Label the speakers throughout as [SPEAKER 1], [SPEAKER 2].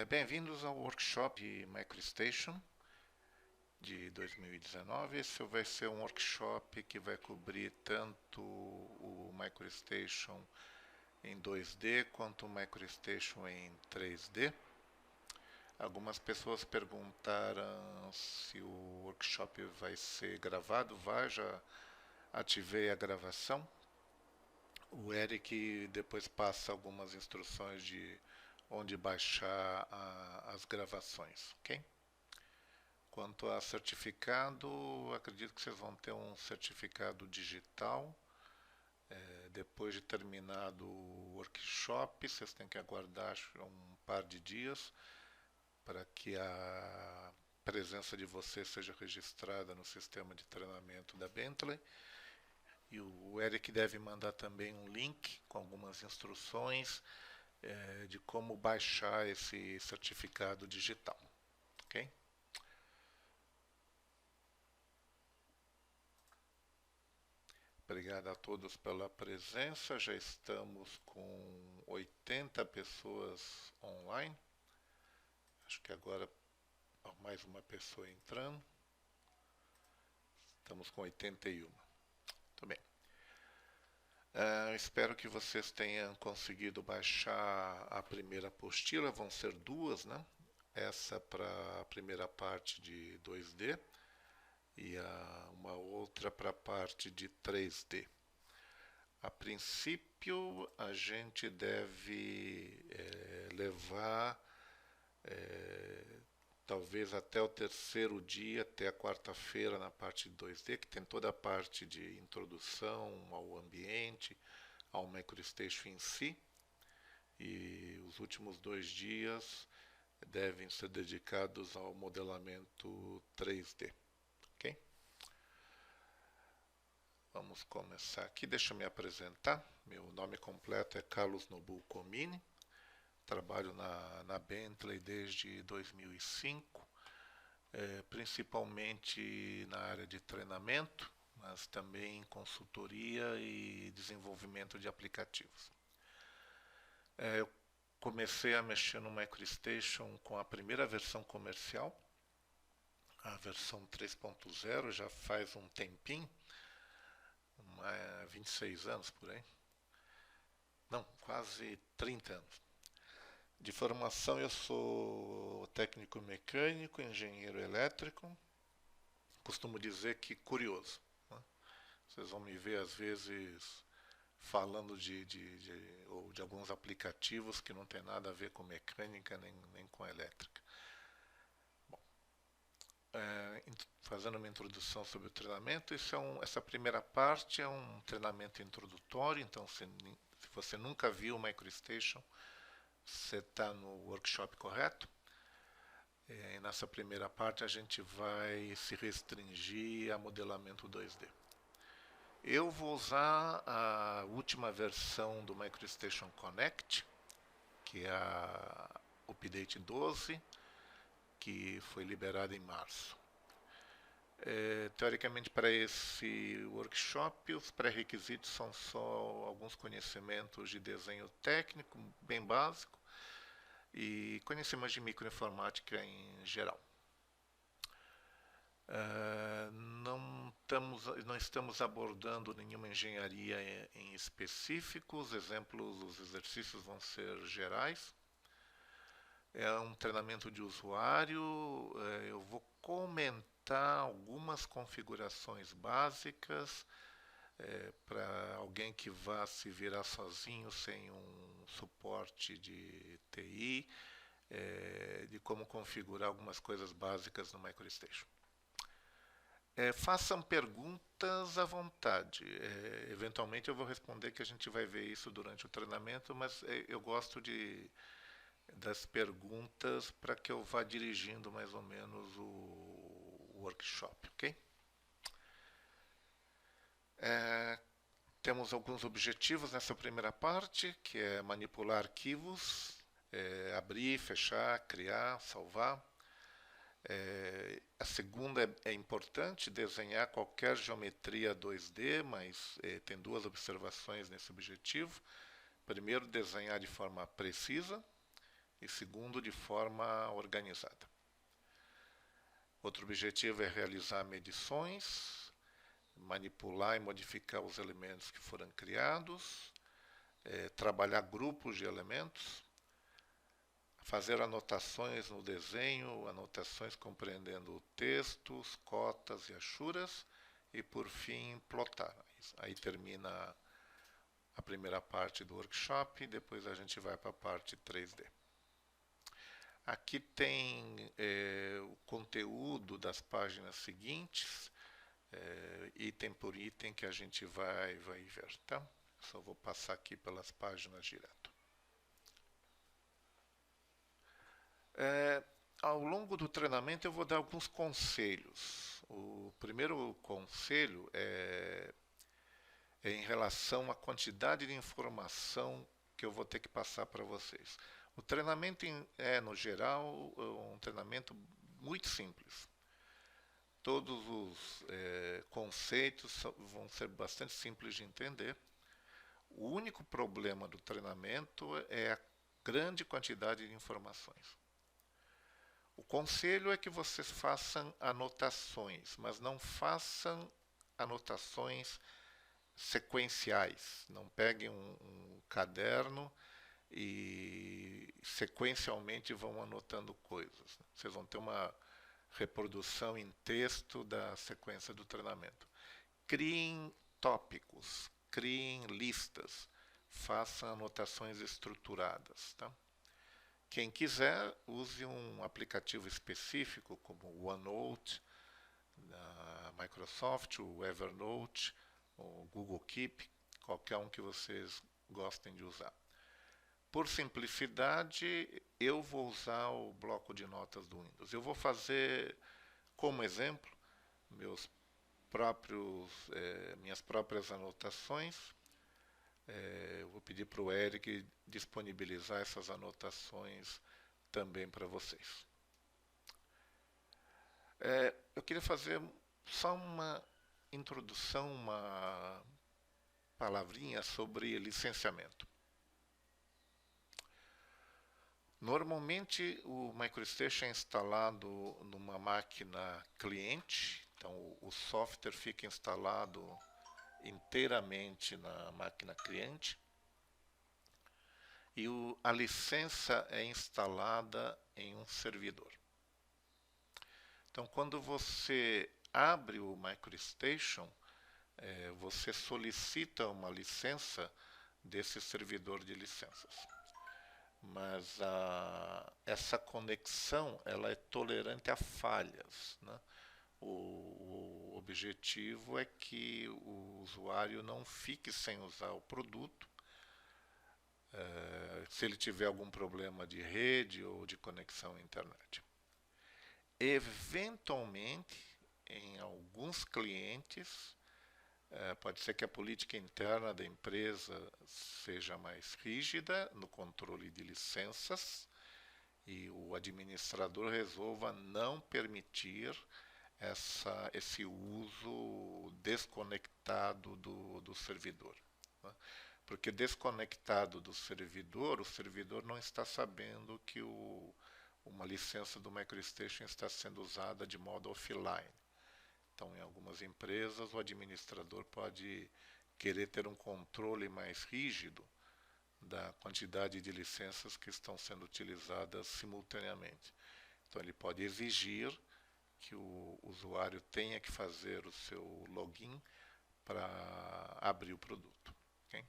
[SPEAKER 1] Bem-vindos ao workshop de MicroStation de 2019. Esse vai ser um workshop que vai cobrir tanto o MicroStation em 2D quanto o MicroStation em 3D. Algumas pessoas perguntaram se o workshop vai ser gravado. Já ativei a gravação. O Eric depois passa algumas instruções de onde baixar as gravações, ok? Quanto a certificado, acredito que vocês vão ter um certificado digital. Depois de terminado o workshop, vocês têm que aguardar um par de dias para que a presença de vocês seja registrada no sistema de treinamento da Bentley. E o Eric deve mandar também um link com algumas instruções de como baixar esse certificado digital, ok? Obrigado a todos pela presença. Já estamos com 80 pessoas online. Acho que agora mais uma pessoa entrando. Estamos com 81. Muito bem. Espero que vocês tenham conseguido baixar a primeira apostila. Vão ser duas, né? Essa para a primeira parte de 2D e uma outra para a parte de 3D. A princípio, a gente deve levar talvez até o terceiro dia, até a quarta-feira na parte de 2D, que tem toda a parte de introdução ao ambiente, ao MicroStation em si. E os últimos 2 dias devem ser dedicados ao modelamento 3D. Ok? Vamos começar aqui. Deixa eu me apresentar. Meu nome completo é Carlos Nobu Comini. Trabalho na Bentley desde 2005, principalmente na área de treinamento, mas também em consultoria e desenvolvimento de aplicativos. Eu comecei a mexer no MicroStation com a primeira versão comercial, a versão 3.0, já faz um tempinho, 26 anos por aí. Não, quase 30 anos. De formação eu sou técnico mecânico, engenheiro elétrico. Costumo dizer que curioso, né? Vocês vão me ver às vezes falando ou de alguns aplicativos que não tem nada a ver com mecânica nem com elétrica. Bom, fazendo uma introdução sobre o treinamento, essa primeira parte é um treinamento introdutório, então se você nunca viu o MicroStation, você está no workshop correto. E nessa primeira parte a gente vai se restringir a modelamento 2D. Eu vou usar a última versão do MicroStation Connect, que é a Update 12, que foi liberada em março. Teoricamente, para esse workshop, os pré-requisitos são só alguns conhecimentos de desenho técnico, bem básico, e conhecimentos de microinformática em geral. Não estamos abordando nenhuma engenharia em específico, os exemplos, os exercícios vão ser gerais. É um treinamento de usuário, eu vou comentar algumas configurações básicas para alguém que vá se virar sozinho sem um suporte de TI, de como configurar algumas coisas básicas no MicroStation. Façam perguntas à vontade. Eventualmente eu vou responder, que a gente vai ver isso durante o treinamento, mas eu gosto das perguntas para que eu vá dirigindo mais ou menos o workshop, ok? Temos alguns objetivos nessa primeira parte, que é manipular arquivos, abrir, fechar, criar, salvar. A segunda é importante, desenhar qualquer geometria 2D, mas tem duas observações nesse objetivo. Primeiro, desenhar de forma precisa, e segundo, de forma organizada. Outro objetivo é realizar medições, manipular e modificar os elementos que foram criados, trabalhar grupos de elementos, fazer anotações no desenho, anotações compreendendo textos, cotas e achuras, e por fim plotar. Aí termina a primeira parte do workshop, e depois a gente vai para a parte 3D. Aqui tem o conteúdo das páginas seguintes, item por item, que a gente vai ver, tá? Só vou passar aqui pelas páginas direto. Ao longo do treinamento eu vou dar alguns conselhos. O primeiro conselho é em relação à quantidade de informação que eu vou ter que passar para vocês. O treinamento no geral, um treinamento muito simples. Todos os conceitos vão ser bastante simples de entender. O único problema do treinamento é a grande quantidade de informações. O conselho é que vocês façam anotações, mas não façam anotações sequenciais. Não peguem um caderno e sequencialmente vão anotando coisas. Vocês vão ter uma reprodução em texto da sequência do treinamento. Criem tópicos, criem listas, façam anotações estruturadas, tá? Quem quiser, use um aplicativo específico, como o OneNote, da Microsoft, o Evernote, o Google Keep, qualquer um que vocês gostem de usar. Por simplicidade, eu vou usar o bloco de notas do Windows. Eu vou fazer, como exemplo, minhas próprias anotações. Eu vou pedir para o Eric disponibilizar essas anotações também para vocês. Eu queria fazer só uma introdução, uma palavrinha sobre licenciamento. Normalmente o MicroStation é instalado numa máquina cliente, então o software fica instalado inteiramente na máquina cliente e a licença é instalada em um servidor. Então, quando você abre o MicroStation, você solicita uma licença desse servidor de licenças. Mas essa conexão ela é tolerante a falhas, né? O objetivo é que o usuário não fique sem usar o produto. Se ele tiver algum problema de rede ou de conexão à internet. Eventualmente, em alguns clientes, pode ser que a política interna da empresa seja mais rígida no controle de licenças e o administrador resolva não permitir esse uso desconectado do servidor, né? Porque desconectado do servidor, o servidor não está sabendo que uma licença do MicroStation está sendo usada de modo offline. Então, em algumas empresas, o administrador pode querer ter um controle mais rígido da quantidade de licenças que estão sendo utilizadas simultaneamente. Então, ele pode exigir que o usuário tenha que fazer o seu login para abrir o produto. Okay?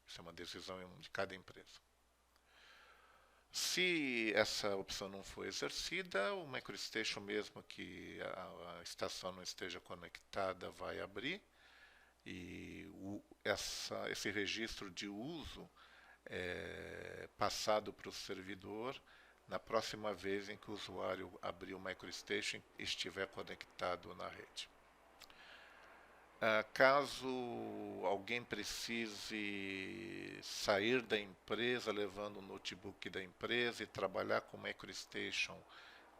[SPEAKER 1] Isso é uma decisão de cada empresa. Se essa opção não for exercida, o MicroStation, mesmo que a estação não esteja conectada, vai abrir e esse registro de uso é passado para o servidor na próxima vez em que o usuário abrir o MicroStation e estiver conectado na rede. Caso alguém precise sair da empresa levando o notebook da empresa e trabalhar com o MicroStation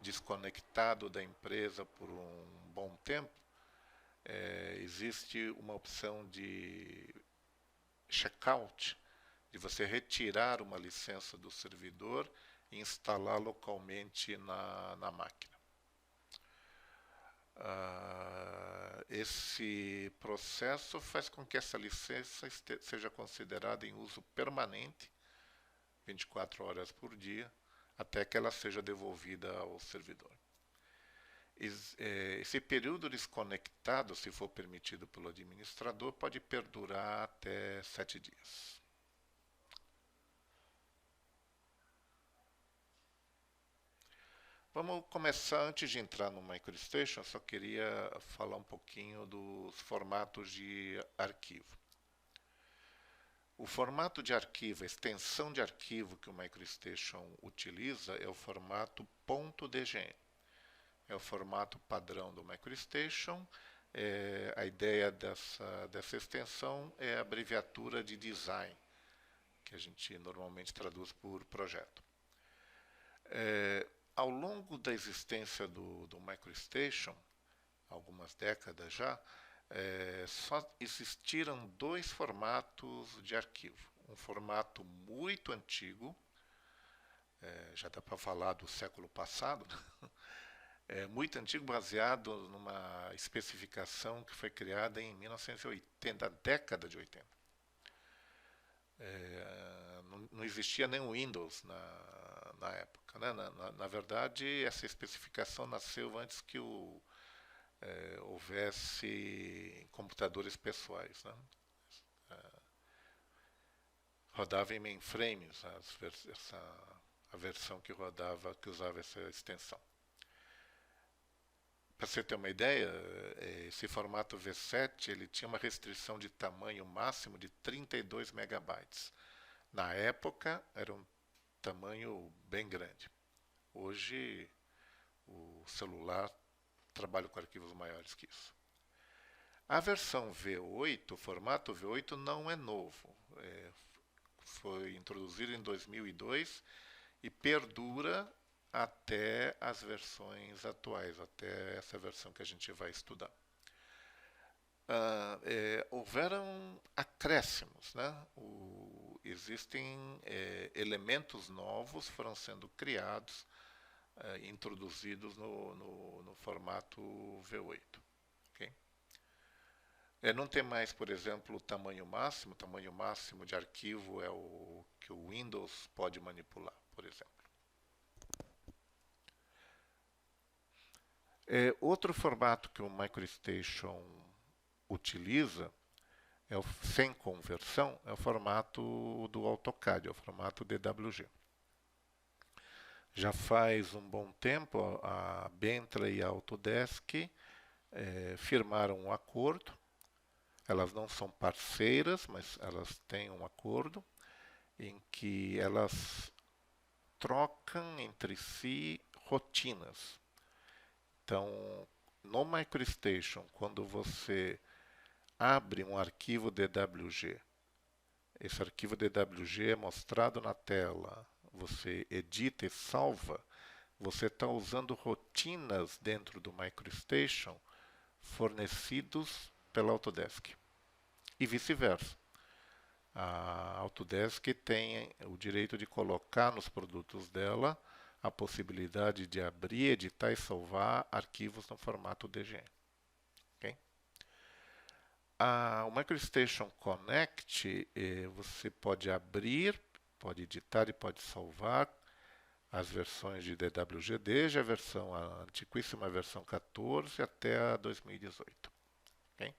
[SPEAKER 1] desconectado da empresa por um bom tempo, existe uma opção de checkout, de você retirar uma licença do servidor e instalar localmente na máquina. Esse processo faz com que essa licença seja considerada em uso permanente, 24 horas por dia, até que ela seja devolvida ao servidor. Esse período desconectado, se for permitido pelo administrador, pode perdurar até 7 dias. Vamos começar. Antes de entrar no MicroStation, eu só queria falar um pouquinho dos formatos de arquivo. O formato de arquivo, a extensão de arquivo que o MicroStation utiliza é o formato .dgn. É o formato padrão do MicroStation. A ideia dessa extensão é a abreviatura de design, que a gente normalmente traduz por projeto. Ao longo da existência do MicroStation, algumas décadas já, só existiram dois formatos de arquivo. Um formato muito antigo, já dá para falar do século passado, muito antigo, baseado numa especificação que foi criada em 1980, década de 80. Não existia nem o Windows na época, né? Na verdade, essa especificação nasceu antes que houvesse computadores pessoais, né? Rodava em mainframes, a versão que rodava, que usava essa extensão. Para você ter uma ideia, esse formato V7 ele tinha uma restrição de tamanho máximo de 32 megabytes. Na época, era um tamanho bem grande. Hoje, o celular trabalha com arquivos maiores que isso. A versão V8, o formato V8 não é novo. Foi introduzido em 2002 e perdura até as versões atuais, até essa versão que a gente vai estudar. Houveram acréscimos, né? Existem elementos novos foram sendo criados, introduzidos no formato V8. Okay? Não tem mais, por exemplo, o tamanho máximo. O tamanho máximo de arquivo é o que o Windows pode manipular, por exemplo. Outro formato que o MicroStation utiliza, sem conversão, é o formato do AutoCAD, é o formato DWG. Já faz um bom tempo, a Bentley e a Autodesk firmaram um acordo. Elas não são parceiras, mas elas têm um acordo em que elas trocam entre si rotinas. Então, no MicroStation, quando você abre um arquivo DWG, esse arquivo DWG é mostrado na tela, você edita e salva, você está usando rotinas dentro do MicroStation fornecidos pela Autodesk. E vice-versa. A Autodesk tem o direito de colocar nos produtos dela a possibilidade de abrir, editar e salvar arquivos no formato DGN. Okay? O MicroStation Connect, você pode abrir, pode editar e pode salvar as versões de DWG, desde a antiquíssima versão 14 até a 2018. Okay?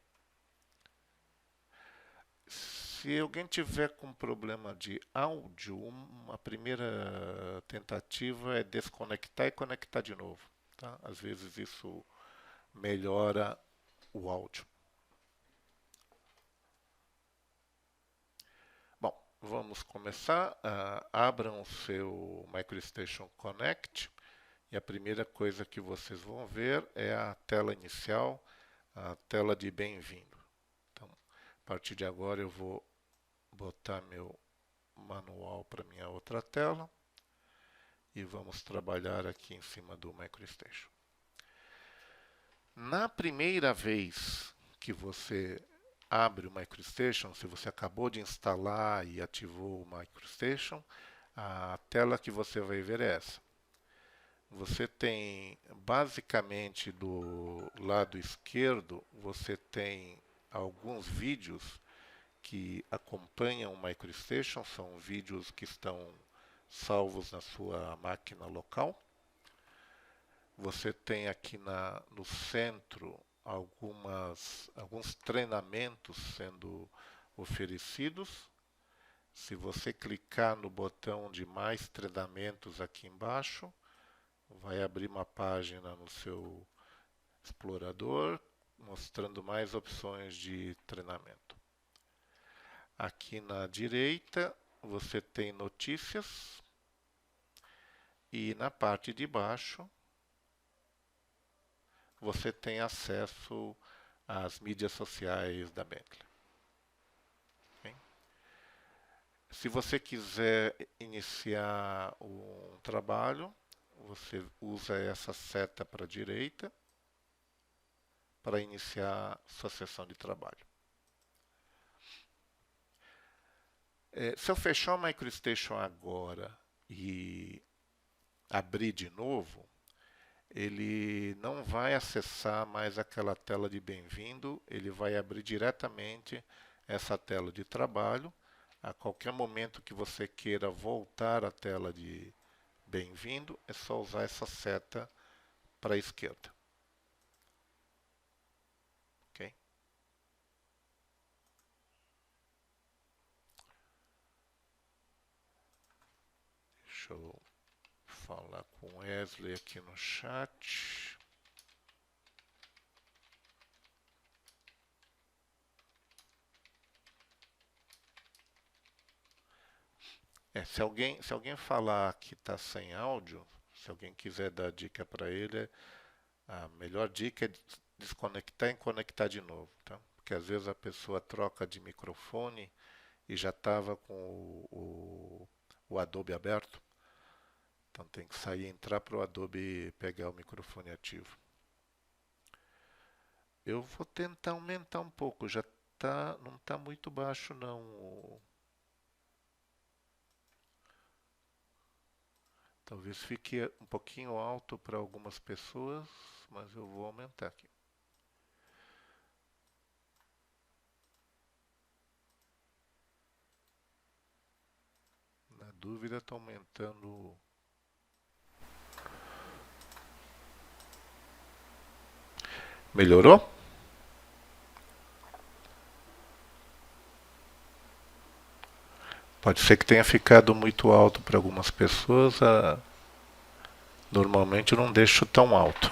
[SPEAKER 1] Se alguém tiver com problema de áudio, uma primeira tentativa é desconectar e conectar de novo. Tá? Às vezes isso melhora o áudio. Bom, vamos começar. Abram o seu MicroStation Connect e a primeira coisa que vocês vão ver é a tela inicial, a tela de bem-vindo. Então, a partir de agora eu vou botar meu manual para minha outra tela e vamos trabalhar aqui em cima do MicroStation. Na primeira vez que você abre o MicroStation, se você acabou de instalar e ativou o MicroStation, A tela que você vai ver é essa. Você tem, basicamente, do lado esquerdo, você tem alguns vídeos que acompanham o MicroStation, são vídeos que estão salvos na sua máquina local. Você tem aqui no centro alguns treinamentos sendo oferecidos. Se você clicar no botão de mais treinamentos aqui embaixo, vai abrir uma página no seu explorador mostrando mais opções de treinamento. Aqui na direita você tem notícias e na parte de baixo você tem acesso às mídias sociais da Bentley. Okay? Se você quiser iniciar um trabalho, você usa essa seta para a direita para iniciar sua sessão de trabalho. Se eu fechar o MicroStation agora e abrir de novo, ele não vai acessar mais aquela tela de bem-vindo, ele vai abrir diretamente essa tela de trabalho. A qualquer momento que você queira voltar à tela de bem-vindo, é só usar essa seta para a esquerda. Ok? Deixa eu falar com o Wesley aqui no chat. Se alguém falar que está sem áudio, se alguém quiser dar dica para ele, a melhor dica é desconectar e conectar de novo, tá? Porque às vezes a pessoa troca de microfone e já estava com o Adobe aberto. Então tem que sair e entrar para o Adobe pegar o microfone ativo. Eu vou tentar aumentar um pouco, não está muito baixo não. Talvez fique um pouquinho alto para algumas pessoas, mas eu vou aumentar aqui. Na dúvida, está aumentando. Melhorou? Pode ser que tenha ficado muito alto para algumas pessoas. Normalmente eu não deixo tão alto.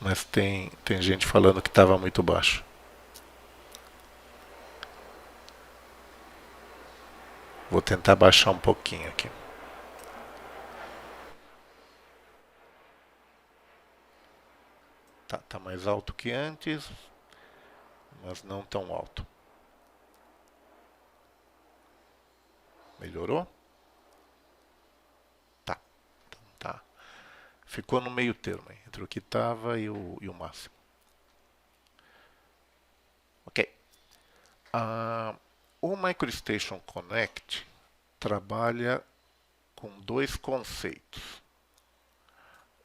[SPEAKER 1] Mas tem gente falando que estava muito baixo. Vou tentar baixar um pouquinho aqui. Tá mais alto que antes, mas não tão alto. Melhorou? Tá. Então tá. Ficou no meio termo, entre o que estava e o máximo. Ok. O MicroStation Connect trabalha com dois conceitos: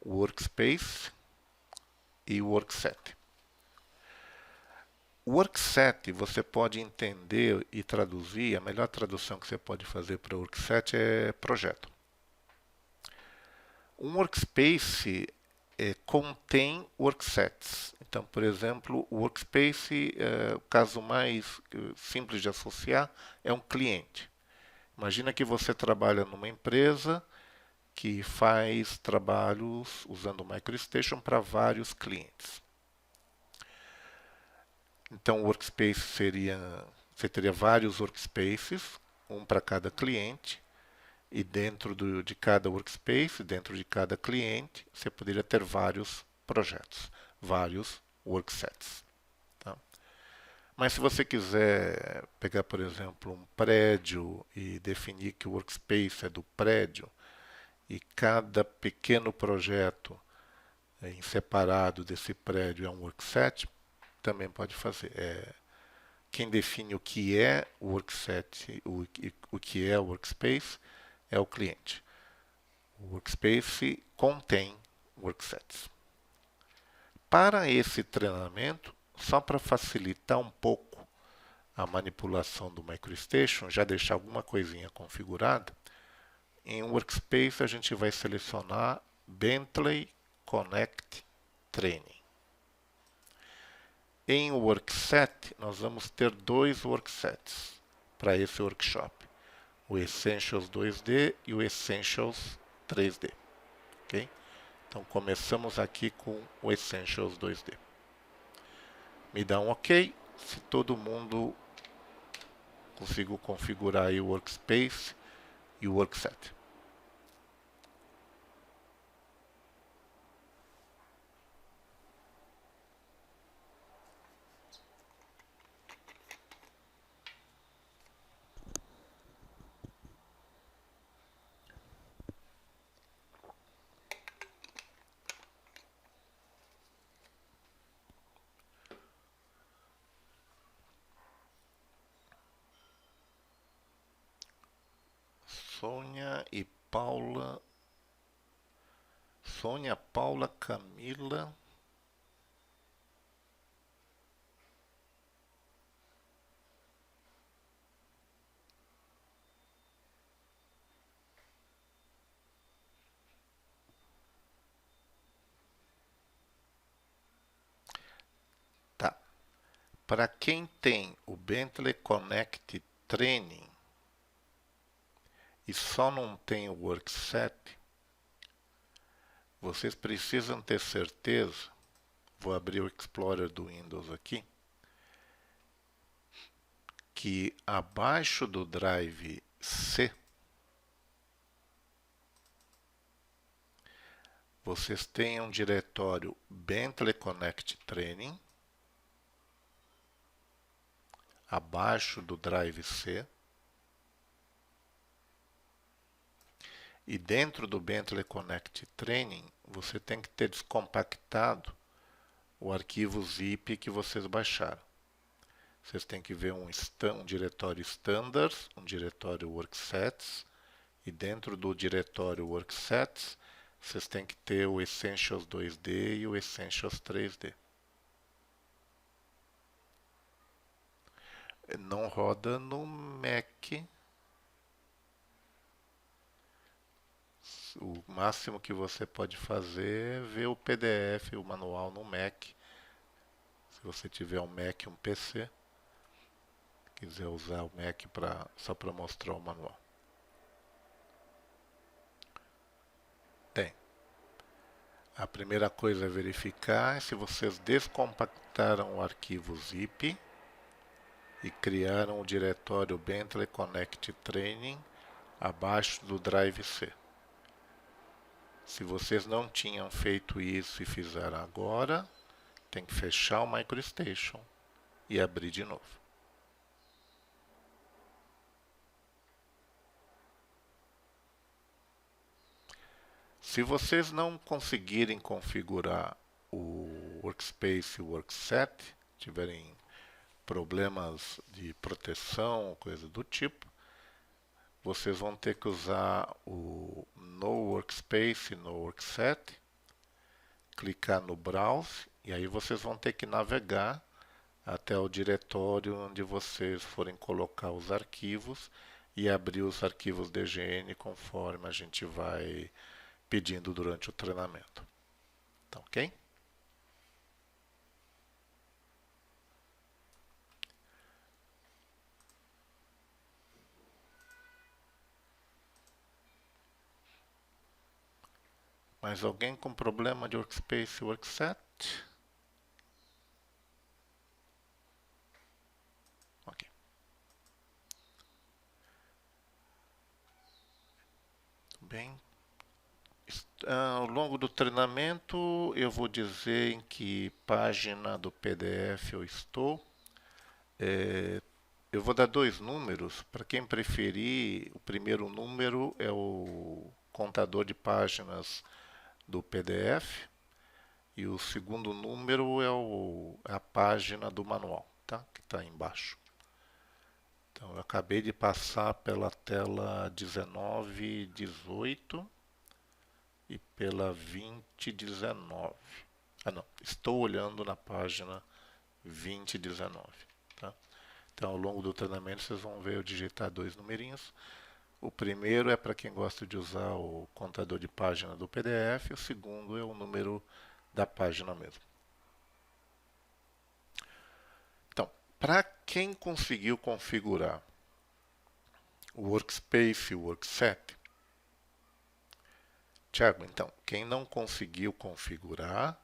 [SPEAKER 1] Workspace e Workset. Workset você pode entender e traduzir, a melhor tradução que você pode fazer para Workset é projeto. Um Workspace contém worksets. Então, por exemplo, o Workspace, o caso mais simples de associar, é um cliente. Imagina que você trabalha numa empresa que faz trabalhos usando o MicroStation para vários clientes. Então, o Workspace você teria vários workspaces, um para cada cliente, e dentro de cada workspace, dentro de cada cliente, você poderia ter vários projetos, vários worksets. Tá? Mas se você quiser pegar, por exemplo, um prédio e definir que o workspace é do prédio e cada pequeno projeto em separado desse prédio é um workset, também pode fazer. Quem define o que é o workset, o que é o workspace, é o cliente. O workspace contém worksets. Para esse treinamento, só para facilitar um pouco a manipulação do MicroStation, já deixar alguma coisinha configurada, em Workspace a gente vai selecionar Bentley Connect Training. Em Workset, nós vamos ter dois worksets para esse workshop. O Essentials 2D e o Essentials 3D. Okay? Então começamos aqui com o Essentials 2D. Me dá um OK. Se todo mundo conseguiu configurar aí o Workspace e o Workset. Sônia e Paula. Sônia, Paula, Camila. Tá. Para quem tem o Bentley Connect Training e só não tem o Workset, vocês precisam ter certeza, vou abrir o Explorer do Windows aqui, que abaixo do Drive C, vocês têm um diretório Bentley Connect Training, abaixo do Drive C, e dentro do Bentley Connect Training, você tem que ter descompactado o arquivo zip que vocês baixaram. Vocês têm que ver um diretório Standards, um diretório Worksets, e dentro do diretório Worksets, vocês têm que ter o Essentials 2D e o Essentials 3D. Não roda no Mac. O máximo que você pode fazer é ver o PDF, o manual no Mac. Se você tiver um Mac e um PC, quiser usar o Mac só para mostrar o manual. Tem. A primeira coisa a verificar é se vocês descompactaram o arquivo zip e criaram o diretório Bentley Connect Training abaixo do Drive C. Se vocês não tinham feito isso e fizeram agora, tem que fechar o MicroStation e abrir de novo. Se vocês não conseguirem configurar o Workspace e o Workset, tiverem problemas de proteção, coisa do tipo, vocês vão ter que usar o No Workspace, No Workset, clicar no Browse, e aí vocês vão ter que navegar até o diretório onde vocês forem colocar os arquivos e abrir os arquivos DGN conforme a gente vai pedindo durante o treinamento. Tá ok? Mais alguém com problema de Workspace e Workset? Ok. Bem. Ao longo do treinamento, eu vou dizer em que página do PDF eu estou. Eu vou dar dois números. Para quem preferir, o primeiro número é o contador de páginas do PDF e o segundo número é a página do manual, tá? Que está embaixo. Então, eu acabei de passar pela tela 19, 18 e pela 20, 19. Ah, não. Estou olhando na página 20, 19. Tá? Então, ao longo do treinamento, vocês vão ver eu digitar dois numerinhos. O primeiro é para quem gosta de usar o contador de página do PDF. O segundo é o número da página mesmo. Então, para quem conseguiu configurar o Workspace e o Workset, Tiago, então, quem não conseguiu configurar,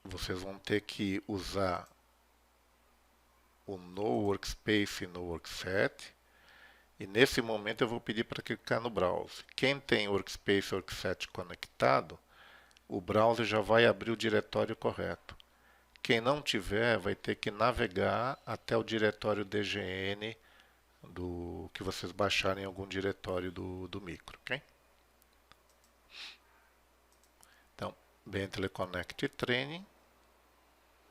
[SPEAKER 1] vocês vão ter que usar o No Workspace e no Workset. E nesse momento eu vou pedir para clicar no Browse. Quem tem Workspace e Workset conectado, o browser já vai abrir o diretório correto. Quem não tiver, vai ter que navegar até o diretório DGN do que vocês baixarem em algum diretório do micro, ok? Então, Bentley Connect Training,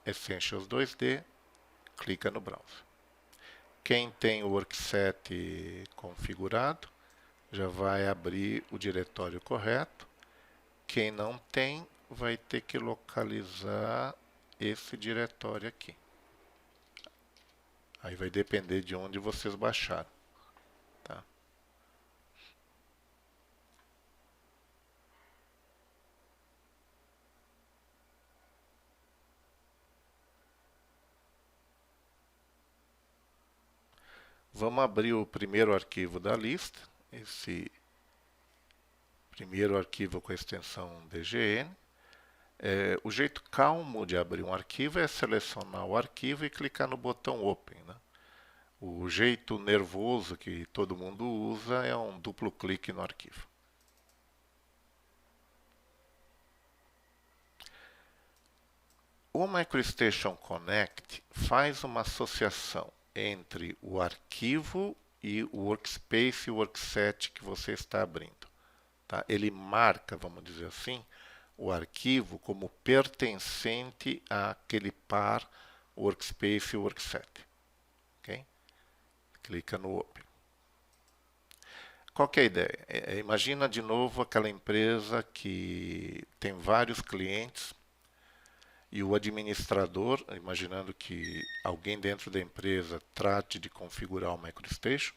[SPEAKER 1] Essentials 2D, clica no browser. Quem tem o Workset configurado, já vai abrir o diretório correto. Quem não tem, vai ter que localizar esse diretório aqui. Aí vai depender de onde vocês baixaram. Tá? Vamos abrir o primeiro arquivo da lista. Esse primeiro arquivo com a extensão DGN. O jeito calmo de abrir um arquivo é selecionar o arquivo e clicar no botão Open. Né? O jeito nervoso que todo mundo usa é um duplo clique no arquivo. O MicroStation Connect faz uma associação entre o arquivo e o Workspace e o Workset que você está abrindo. Tá? Ele marca, vamos dizer assim, o arquivo como pertencente àquele par Workspace e Workset. Okay? Clica no Open. Qual que é a ideia? Imagina de novo aquela empresa que tem vários clientes e o administrador, imaginando que alguém dentro da empresa trate de configurar o MicroStation,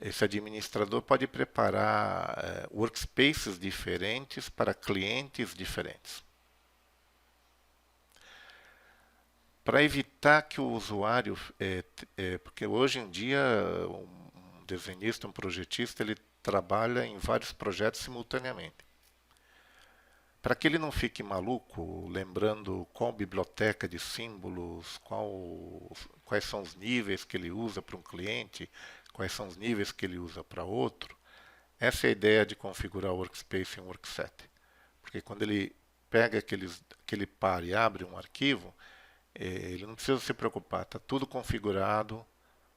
[SPEAKER 1] esse administrador pode preparar workspaces diferentes para clientes diferentes. Para evitar que o usuário, porque hoje em dia um desenhista, um projetista, ele trabalha em vários projetos simultaneamente. Para que ele não fique maluco, lembrando qual biblioteca de símbolos, quais são os níveis que ele usa para um cliente, quais são os níveis que ele usa para outro, essa é a ideia de configurar o Workspace em Workset. Porque quando ele pega aquele par e abre um arquivo, ele não precisa se preocupar, está tudo configurado,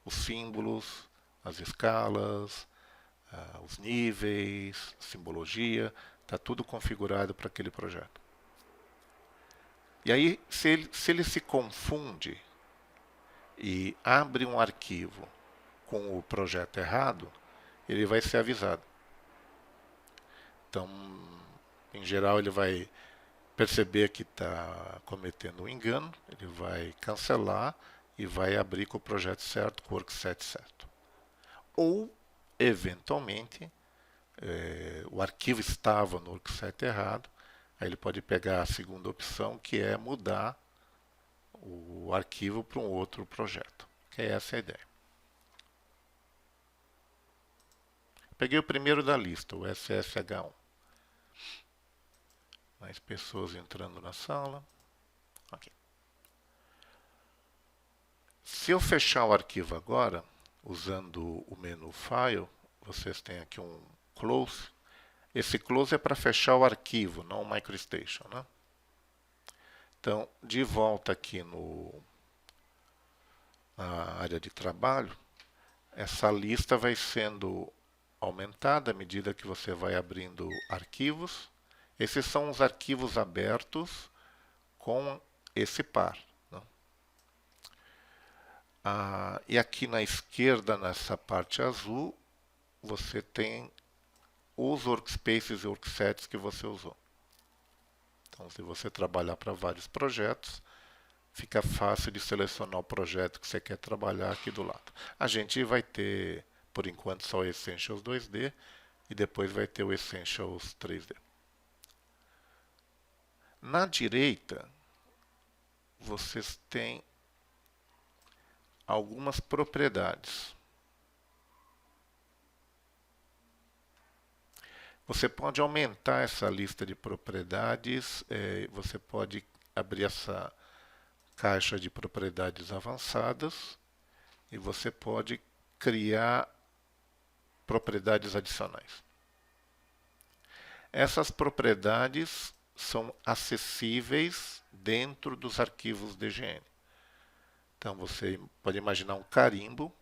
[SPEAKER 1] os símbolos, as escalas, os níveis, a simbologia, está tudo configurado para aquele projeto. E aí, se ele se confunde e abre um arquivo com o projeto errado, ele vai ser avisado. Então, em geral, ele vai perceber que está cometendo um engano, ele vai cancelar e vai abrir com o projeto certo, com o workset certo. Ou, eventualmente, o arquivo estava no workset errado, aí ele pode pegar a segunda opção, que é mudar o arquivo para um outro projeto. Que é essa a ideia. Peguei o primeiro da lista, o SSH1. Mais pessoas entrando na sala. Okay. Se eu fechar o arquivo agora, usando o menu File, vocês têm aqui um Close. Esse Close é para fechar o arquivo, não o MicroStation. Né? Então, de volta aqui na área de trabalho, essa lista vai sendo aumentada à medida que você vai abrindo arquivos. Esses são os arquivos abertos com esse par. Né? E aqui na esquerda, nessa parte azul, você tem os workspaces e worksets que você usou. Então, se você trabalhar para vários projetos, fica fácil de selecionar o projeto que você quer trabalhar aqui do lado. A gente vai ter, por enquanto, só o Essentials 2D e depois vai ter o Essentials 3D. Na direita, vocês têm algumas propriedades. Você pode aumentar essa lista de propriedades, você pode abrir essa caixa de propriedades avançadas e você pode criar propriedades adicionais. Essas propriedades são acessíveis dentro dos arquivos DGN. Então você pode imaginar um carimbo.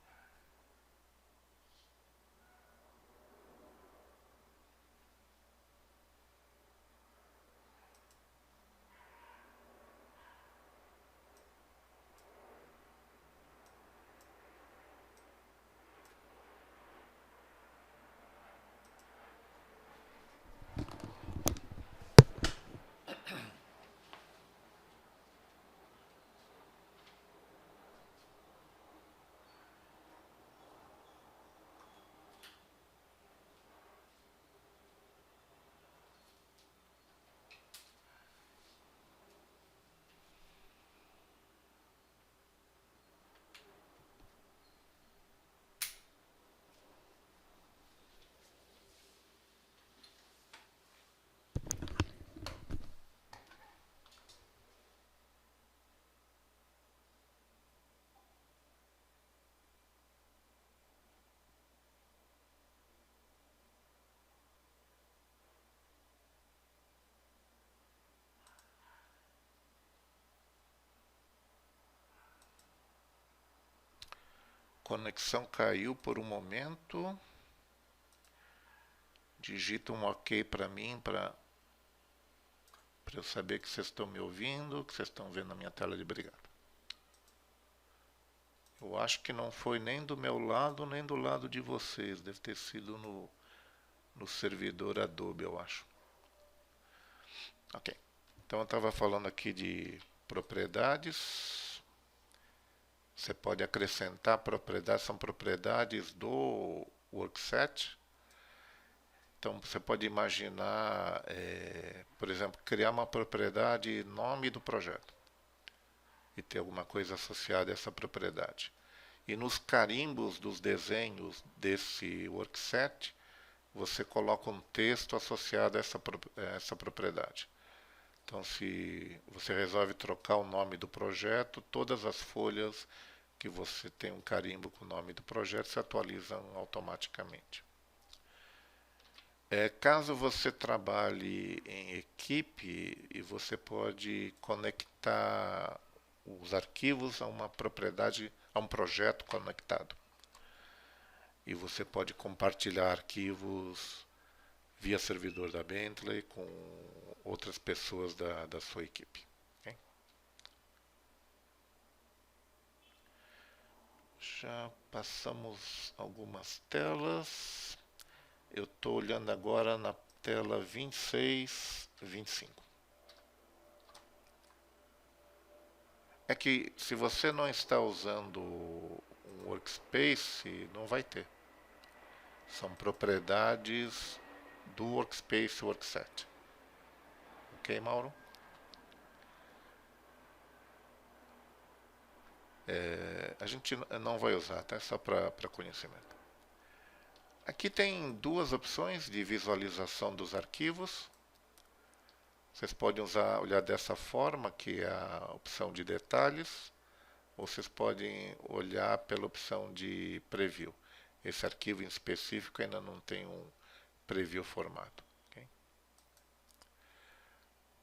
[SPEAKER 1] Conexão caiu por um momento. Digita um OK para mim, para eu saber que vocês estão me ouvindo, que vocês estão vendo a minha tela de brigada. Eu acho que não foi nem do meu lado, nem do lado de vocês. Deve ter sido no servidor Adobe, eu acho. Ok. Então eu estava falando aqui de propriedades. Você pode acrescentar propriedades, são propriedades do workset. Então você pode imaginar, por exemplo, criar uma propriedade nome do projeto e ter alguma coisa associada a essa propriedade. E nos carimbos dos desenhos desse workset, você coloca um texto associado a essa propriedade. Então, se você resolve trocar o nome do projeto, todas as folhas que você tem um carimbo com o nome do projeto se atualizam automaticamente. Caso você trabalhe em equipe, e você pode conectar os arquivos a uma propriedade, a um projeto conectado. E você pode compartilhar arquivos via servidor da Bentley com outras pessoas da sua equipe. Okay? Já passamos algumas telas. Eu estou olhando agora na tela 26, 25. É que se você não está usando um workspace, não vai ter. São propriedades do workspace workset. Ok, Mauro? A gente não vai usar, tá? Só para conhecimento. Aqui tem duas opções de visualização dos arquivos. Vocês podem olhar dessa forma, que é a opção de detalhes, ou vocês podem olhar pela opção de preview. Esse arquivo em específico ainda não tem um preview formado. Okay?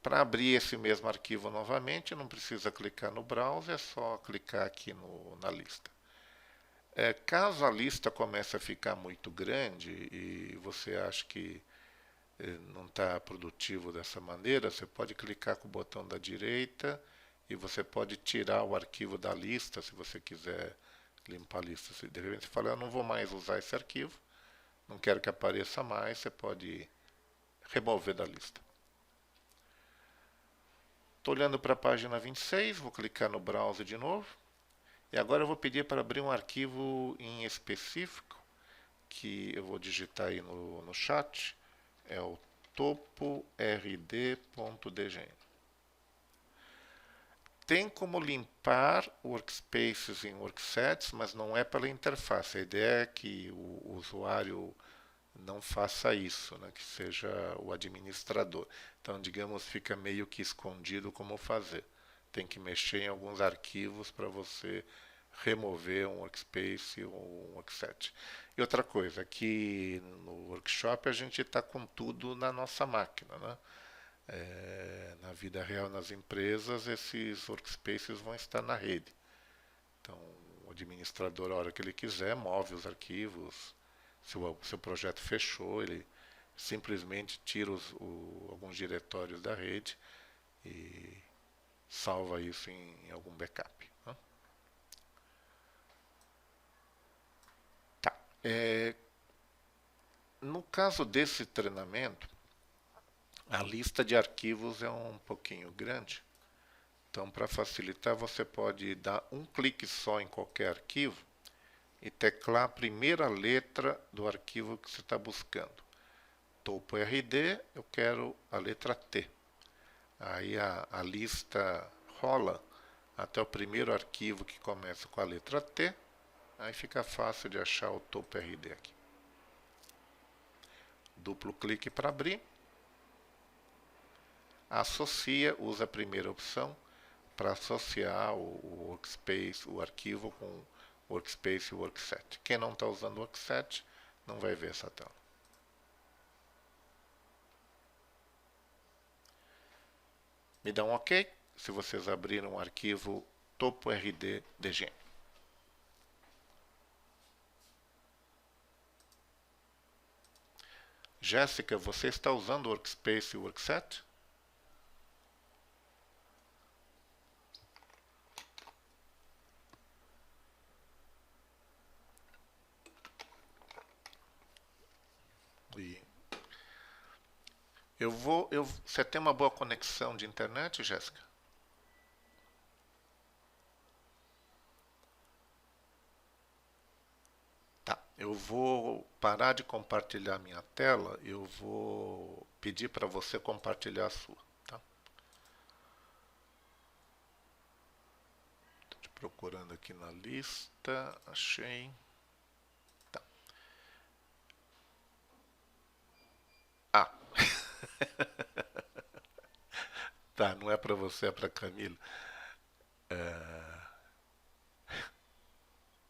[SPEAKER 1] Para abrir esse mesmo arquivo novamente, não precisa clicar no browser, é só clicar aqui na lista. Caso a lista comece a ficar muito grande e você acha que não está produtivo dessa maneira, você pode clicar com o botão da direita e você pode tirar o arquivo da lista se você quiser limpar a lista. Se de repente você fala, eu não vou mais usar esse arquivo, não quero que apareça mais, você pode remover da lista. Estou olhando para a página 26, vou clicar no browser de novo. E agora eu vou pedir para abrir um arquivo em específico, que eu vou digitar aí no chat, é o topo.rd.dgn. Tem como limpar workspaces em worksets, mas não é pela interface. A ideia é que o usuário não faça isso, né? Que seja o administrador. Então, digamos, fica meio que escondido como fazer. Tem que mexer em alguns arquivos para você remover um workspace ou um workset. E outra coisa, aqui no workshop a gente está com tudo na nossa máquina, né? Na vida real, nas empresas, esses workspaces vão estar na rede. Então, o administrador, a hora que ele quiser, move os arquivos. Se o seu projeto fechou, ele simplesmente tira alguns diretórios da rede e salva isso em algum backup. Né? Tá. No caso desse treinamento, a lista de arquivos é um pouquinho grande. Então, para facilitar, você pode dar um clique só em qualquer arquivo e teclar a primeira letra do arquivo que você está buscando. Topo RD, eu quero a letra T. Aí a lista rola até o primeiro arquivo que começa com a letra T. Aí fica fácil de achar o Topo RD aqui. Duplo clique para abrir. Associa, usa a primeira opção para associar o workspace, o arquivo com o workspace e o workset. Quem não está usando o workset não vai ver essa tela. Me dá um OK se vocês abriram o arquivo topo RD DGN. Jéssica, você está usando o workspace e o workset? Você tem uma boa conexão de internet, Jéssica? Tá, eu vou parar de compartilhar minha tela, eu vou pedir para você compartilhar a sua, tá? Estou procurando aqui na lista, achei. Tá. Ah, tá, não é para você, é para Camila.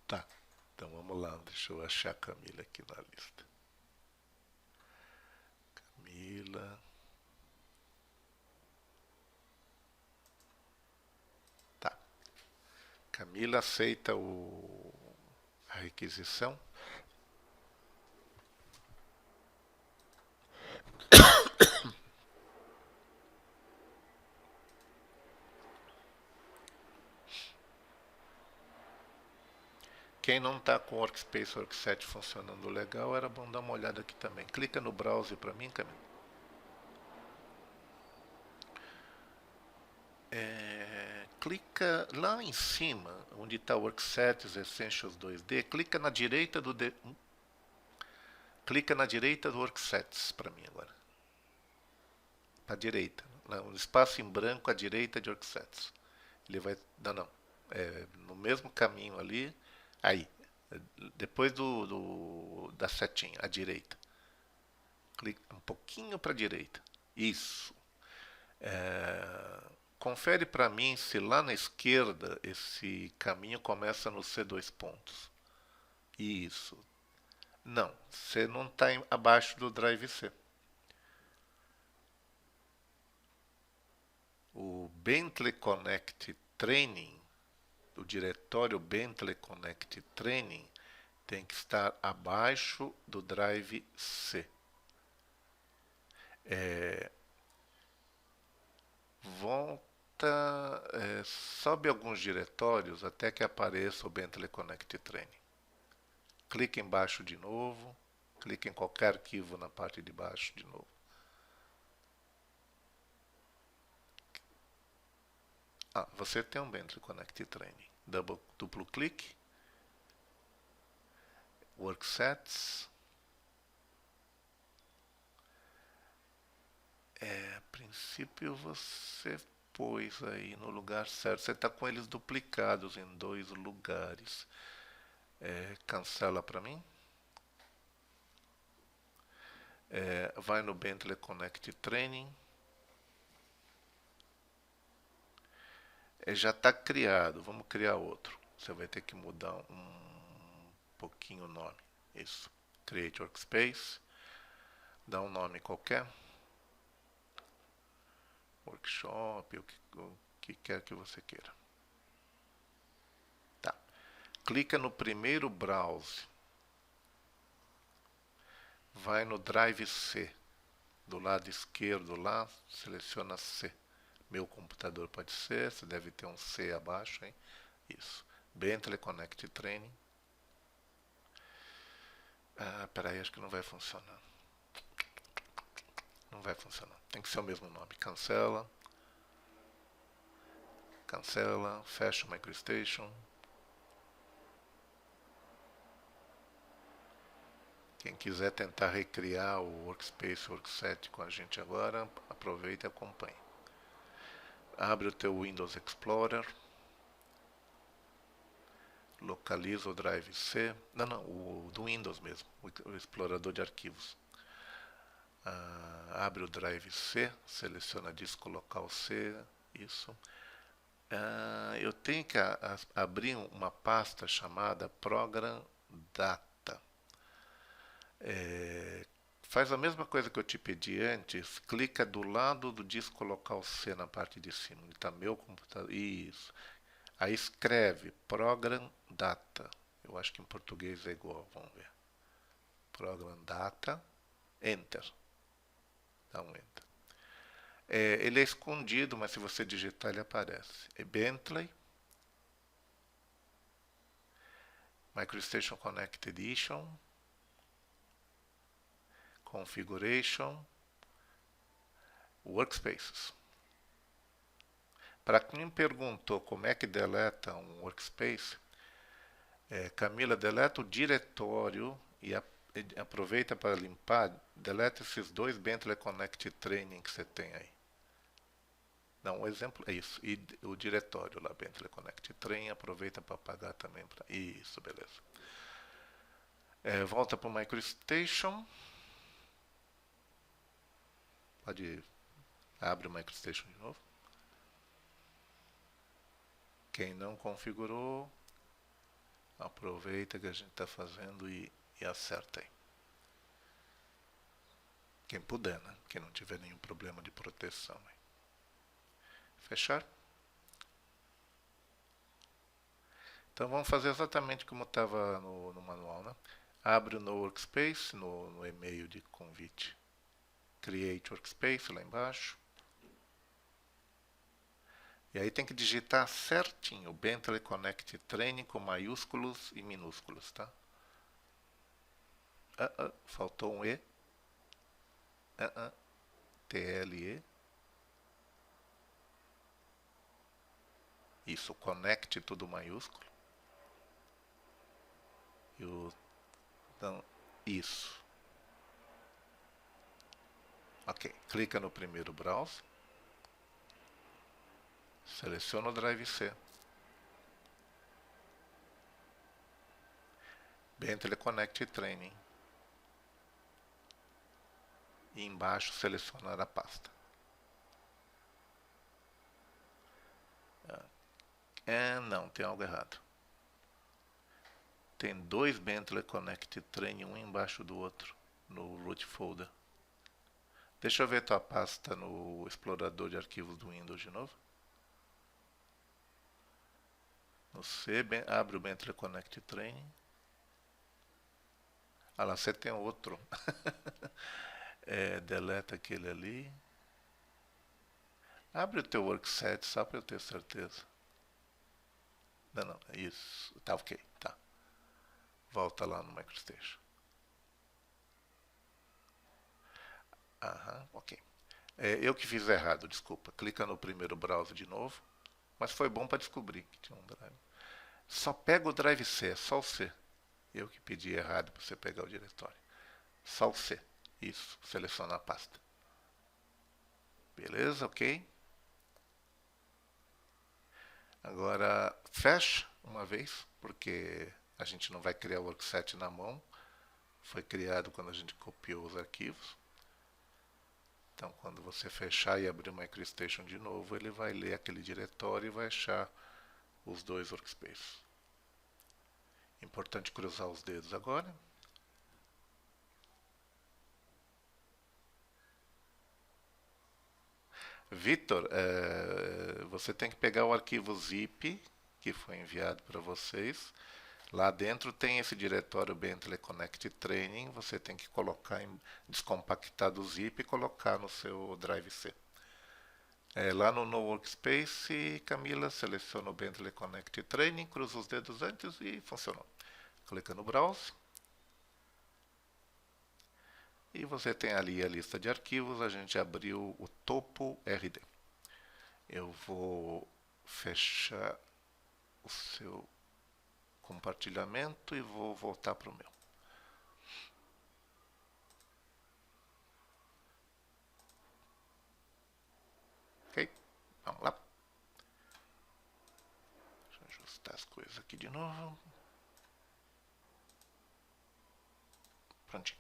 [SPEAKER 1] Tá, então vamos lá, deixa eu achar a Camila aqui na lista. Camila. Tá. Camila aceita a requisição. Quem não está com o Workspace Workset funcionando legal, era bom dar uma olhada aqui também. Clica no browser para mim, Camila. Clica lá em cima, onde está Worksets Essentials 2D, clica na direita clica na direita do Worksets para mim agora. À direita, um espaço em branco à direita de Worksets. Ele vai, não, no mesmo caminho ali, aí, depois da setinha, à direita. Clica um pouquinho para a direita. Isso. Confere para mim se lá na esquerda esse caminho começa no C2 pontos. Isso. Não, você não está abaixo do Drive C. O Bentley Connect Training, o diretório Bentley Connect Training, tem que estar abaixo do Drive C. sobe alguns diretórios até que apareça o Bentley Connect Training. Clique embaixo de novo, clique em qualquer arquivo na parte de baixo de novo. Você tem um Bentley Connect Training. Duplo clique, Worksets. A princípio você pôs aí no lugar certo. Você está com eles duplicados em 2 lugares. Cancela para mim. Vai no Bentley Connect Training. Já está criado. Vamos criar outro. Você vai ter que mudar um pouquinho o nome. Isso. Create Workspace. Dá um nome qualquer. Workshop, o que quer que você queira. Tá. Clica no primeiro browse. Vai no Drive C. Do lado esquerdo lá, seleciona C. Meu computador pode ser, você deve ter um C abaixo, hein? Isso. Bentley Connect Training. Peraí, acho que não vai funcionar. Não vai funcionar. Tem que ser o mesmo nome. Cancela. Cancela. Fecha o MicroStation. Quem quiser tentar recriar o Workspace Workset com a gente agora, aproveita e acompanhe. Abre o teu Windows Explorer. Localiza o Drive C. Não, o do Windows mesmo, o explorador de arquivos. Abre o Drive C, seleciona disco local C, isso. Eu tenho que abrir uma pasta chamada Program Data. Faz a mesma coisa que eu te pedi antes, clica do lado do disco local C na parte de cima. Está meu computador. Isso. Aí escreve Program Data. Eu acho que em português é igual, vamos ver. Program Data, Enter. Dá um Enter. Ele é escondido, mas se você digitar ele aparece. É Bentley, MicroStation Connect Edition, Configuration, Workspaces. Para quem me perguntou como é que deleta um workspace, Camila, deleta o diretório e aproveita para limpar, deleta esses 2 Bentley Connect Training que você tem aí. Não, o exemplo é isso. E o diretório lá, Bentley Connect Training, aproveita para apagar também. Isso, beleza. Volta para o MicroStation. Abre o MicroStation de novo. Quem não configurou, aproveita que a gente está fazendo e acerta aí. Quem puder, né? Quem não tiver nenhum problema de proteção aí. Fechar? Então vamos fazer exatamente como estava no manual, né? Abre no Workspace, no e-mail de convite. Create Workspace lá embaixo. E aí tem que digitar certinho Bentley Connect Training com maiúsculos e minúsculos, tá? Faltou um E. TLE. Isso, Connect tudo maiúsculo. Então, isso. Ok, clica no primeiro browser. Seleciona o Drive C. Bentley Connect Training. E embaixo selecionar a pasta. Não, tem algo errado. Tem 2 Bentley Connect Training, um embaixo do outro, no root folder. Deixa eu ver tua pasta no explorador de arquivos do Windows de novo. No C, abre o Bentley Connect Training. Lá, você tem outro. Deleta aquele ali. Abre o teu workset só para eu ter certeza. Não, não, é isso. Tá ok, tá. Volta lá no MicroStation. Aham, ok. Eu que fiz errado, desculpa. Clica no primeiro browser de novo. Mas foi bom para descobrir que tinha um drive. Só pega o drive C, é só o C. Eu que pedi errado para você pegar o diretório. Só o C. Isso, seleciona a pasta. Beleza, ok? Agora fecha uma vez, porque a gente não vai criar o workset na mão. Foi criado quando a gente copiou os arquivos. Então, quando você fechar e abrir o MicroStation de novo, ele vai ler aquele diretório e vai achar os dois workspaces. Importante cruzar os dedos agora. Vitor, você tem que pegar o arquivo zip que foi enviado para vocês. Lá dentro tem esse diretório Bentley Connect Training. Você tem que colocar, descompactar do zip e colocar no seu Drive C. Lá no Workspace, Camila, seleciona o Bentley Connect Training, cruza os dedos antes e funcionou. Clica no Browse. E você tem ali a lista de arquivos. A gente abriu o topo RD. Eu vou fechar o seu compartilhamento e vou voltar para o meu. Ok? Vamos lá. Deixa eu ajustar as coisas aqui de novo. Prontinho.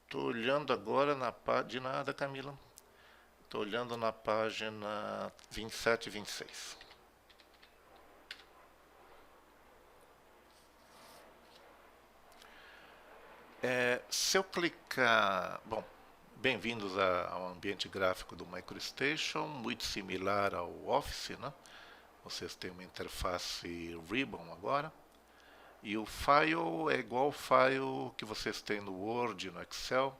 [SPEAKER 1] Estou olhando agora na página. De nada, Camila. Estou olhando na página 27 e 26. Se eu clicar. Bom, bem-vindos ao ambiente gráfico do MicroStation, muito similar ao Office, né? Vocês têm uma interface Ribbon agora. E o file é igual ao file que vocês têm no Word, no Excel.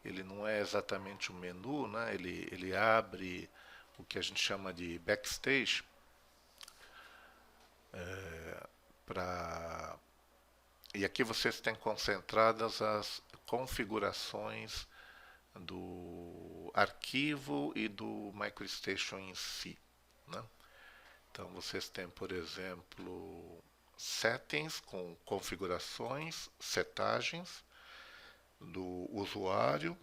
[SPEAKER 1] Ele não é exatamente um menu, né? Ele abre o que a gente chama de backstage para. E aqui vocês têm concentradas as configurações do arquivo e do MicroStation em si, né? Então vocês têm, por exemplo, settings com configurações, setagens do usuário,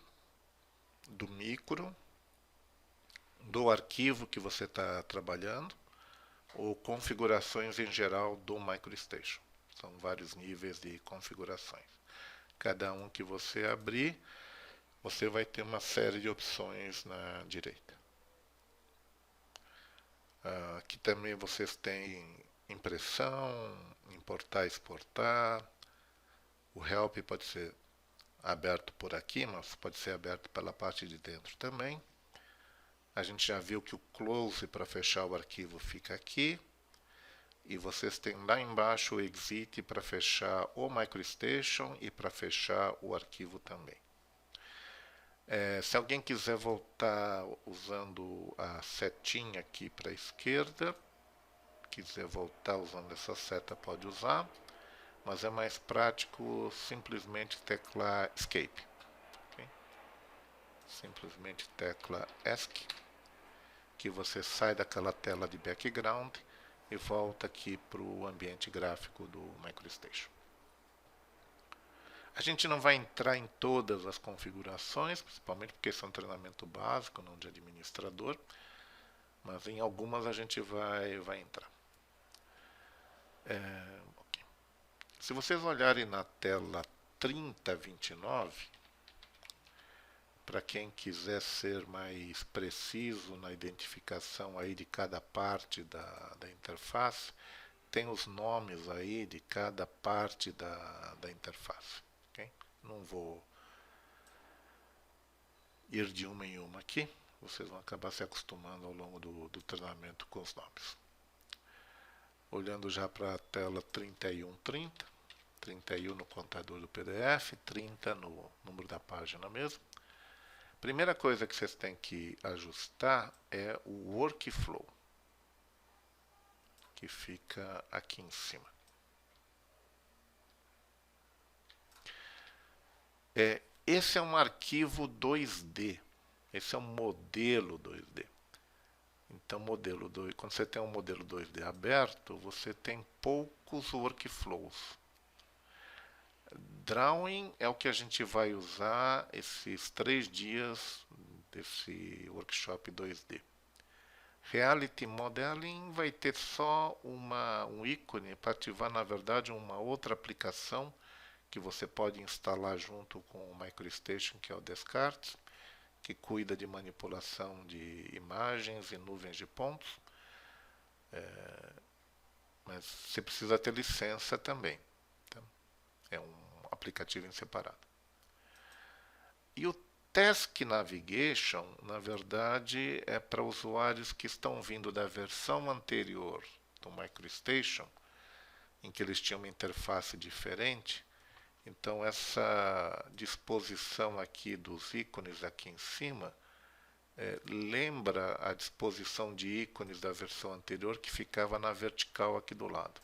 [SPEAKER 1] do micro, do arquivo que você está trabalhando, ou configurações em geral do MicroStation. São vários níveis de configurações. Cada um que você abrir, você vai ter uma série de opções na direita. Aqui também vocês têm impressão, importar, exportar. O Help pode ser aberto por aqui, mas pode ser aberto pela parte de dentro também. A gente já viu que o Close para fechar o arquivo fica aqui. E vocês têm lá embaixo o Exit para fechar o MicroStation e para fechar o arquivo também. Se alguém quiser voltar usando a setinha aqui para a esquerda, quiser voltar usando essa seta, pode usar, mas é mais prático simplesmente teclar Escape. Okay? Simplesmente tecla ESC, que você sai daquela tela de background e volta aqui para o ambiente gráfico do MicroStation. A gente não vai entrar em todas as configurações, principalmente porque esse é um treinamento básico, não de administrador, mas em algumas a gente vai entrar. Okay. Se vocês olharem na tela 3029, para quem quiser ser mais preciso na identificação aí de cada parte da interface, tem os nomes aí de cada parte da interface. Okay? Não vou ir de uma em uma aqui, vocês vão acabar se acostumando ao longo do treinamento com os nomes. Olhando já para a tela 3130, 31 no contador do PDF, 30 no número da página mesmo. Primeira coisa que vocês têm que ajustar é o workflow, que fica aqui em cima. Esse é um arquivo 2D, esse é um modelo 2D. Então, modelo 2, quando você tem um modelo 2D aberto, você tem poucos workflows. Drawing é o que a gente vai usar esses 3 dias desse workshop 2D. Reality Modeling vai ter só um ícone para ativar, na verdade, uma outra aplicação que você pode instalar junto com o MicroStation, que é o Descartes, que cuida de manipulação de imagens e nuvens de pontos. Mas você precisa ter licença também. Tá? É um aplicativo em separado. E o Task Navigation, na verdade, é para usuários que estão vindo da versão anterior do MicroStation, em que eles tinham uma interface diferente. Então, essa disposição aqui dos ícones aqui em cima lembra a disposição de ícones da versão anterior que ficava na vertical aqui do lado.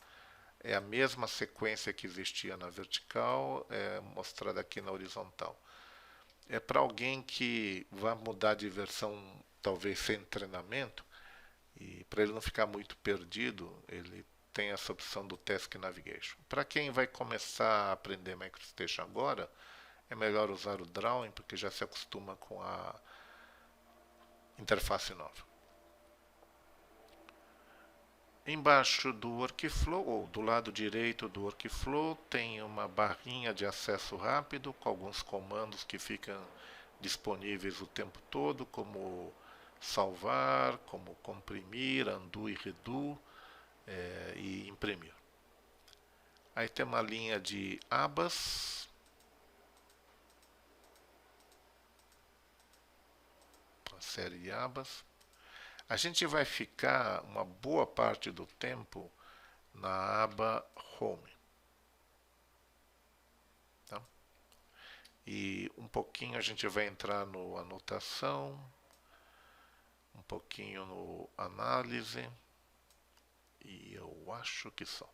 [SPEAKER 1] É a mesma sequência que existia na vertical, mostrada aqui na horizontal. É para alguém que vai mudar de versão, talvez sem treinamento, e para ele não ficar muito perdido, ele tem essa opção do Task Navigation. Para quem vai começar a aprender MicroStation agora, é melhor usar o Drawing, porque já se acostuma com a interface nova. Embaixo do workflow, ou do lado direito do workflow, tem uma barrinha de acesso rápido com alguns comandos que ficam disponíveis o tempo todo, como salvar, como comprimir, undo e redo, e imprimir. Aí tem uma linha de abas, uma série de abas. A gente vai ficar uma boa parte do tempo na aba Home. Tá? E um pouquinho a gente vai entrar no Anotação, um pouquinho no Análise, e eu acho que só.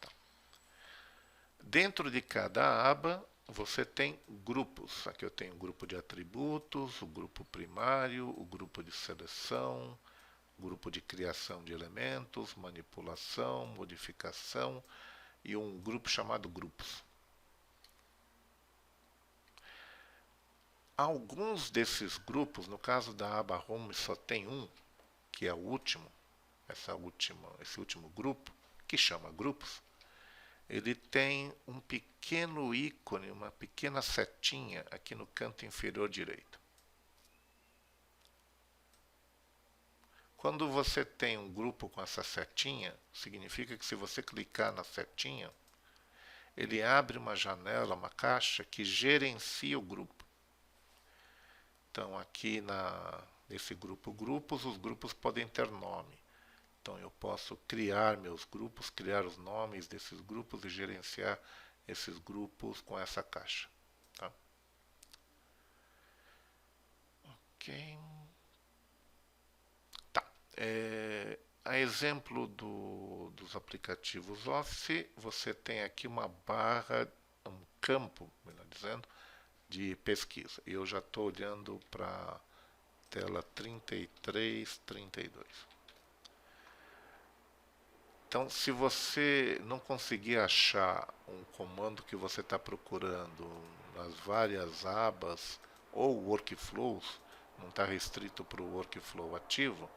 [SPEAKER 1] Tá. Dentro de cada aba, você tem grupos. Aqui eu tenho o grupo de atributos, o grupo primário, o grupo de seleção, grupo de criação de elementos, manipulação, modificação e um grupo chamado grupos. Alguns desses grupos, no caso da aba Home só tem um, que é o último, esse último grupo, que chama grupos, ele tem um pequeno ícone, uma pequena setinha aqui no canto inferior direito. Quando você tem um grupo com essa setinha, significa que se você clicar na setinha, ele abre uma janela, uma caixa que gerencia o grupo. Então, aqui nesse grupo grupos, os grupos podem ter nome. Então, eu posso criar meus grupos, criar os nomes desses grupos e gerenciar esses grupos com essa caixa. Tá? Ok. Tá. A exemplo dos aplicativos Office, você tem aqui uma barra, um campo, melhor dizendo, de pesquisa. E eu já estou olhando para a tela 33, 32. Então, se você não conseguir achar um comando que você está procurando nas várias abas ou workflows, não está restrito para o workflow ativo,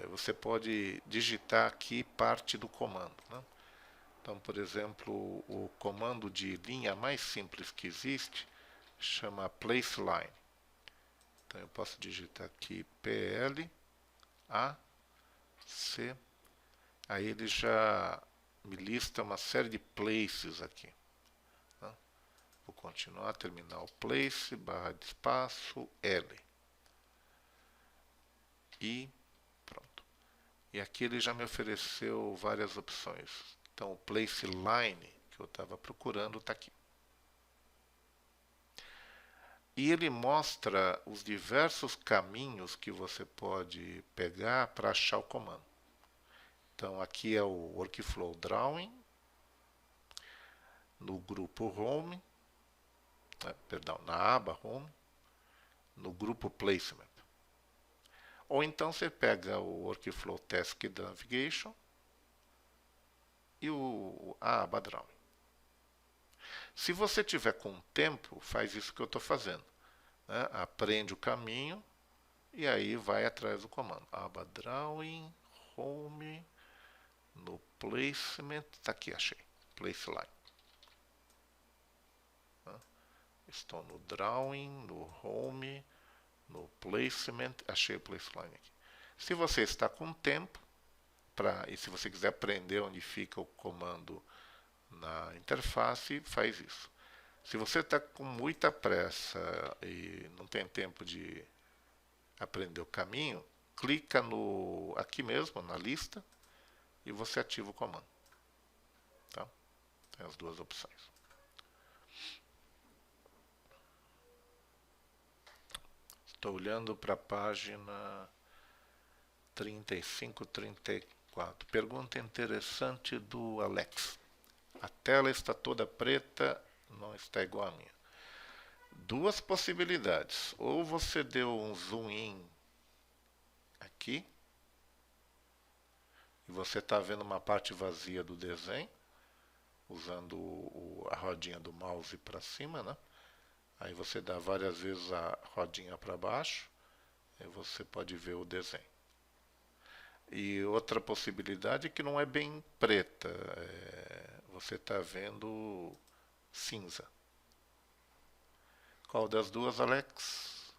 [SPEAKER 1] você pode digitar aqui parte do comando. Né? Então, por exemplo, o comando de linha mais simples que existe chama placeline. Então, eu posso digitar aqui PL, A, C. Aí ele já me lista uma série de places aqui. Né? Vou continuar, terminal place, barra de espaço, L. E pronto. E aqui ele já me ofereceu várias opções. Então o place line que eu estava procurando está aqui. e ele mostra os diversos caminhos que você pode pegar para achar o comando. Então aqui é o Workflow Drawing, no grupo Home, perdão, na aba Home, no grupo Placement. Ou então você pega o Workflow Task Navigation e a aba Drawing. Se você tiver com tempo, faz isso que eu estou fazendo. Né? Aprende o caminho e aí vai atrás do comando. Aba Drawing, Home, no Placement, está aqui, achei. Place Line. Estou no Drawing, no Home, no Placement, achei o Place Line aqui. Se você está com tempo, e se você quiser aprender onde fica o comando na interface, faz isso. Se você está com muita pressa e não tem tempo de aprender o caminho, clica aqui mesmo, na lista, e você ativa o comando. Tá? Tem as duas opções. Estou olhando para a página 35, 34. Pergunta interessante do Alex. A tela está toda preta, não está igual a minha. Duas possibilidades. Ou você deu um zoom in aqui, e você está vendo uma parte vazia do desenho, usando a rodinha do mouse para cima, né? Aí você dá várias vezes a rodinha para baixo, e você pode ver o desenho. E outra possibilidade é que não é bem preta, você está vendo cinza. Qual das duas, Alex?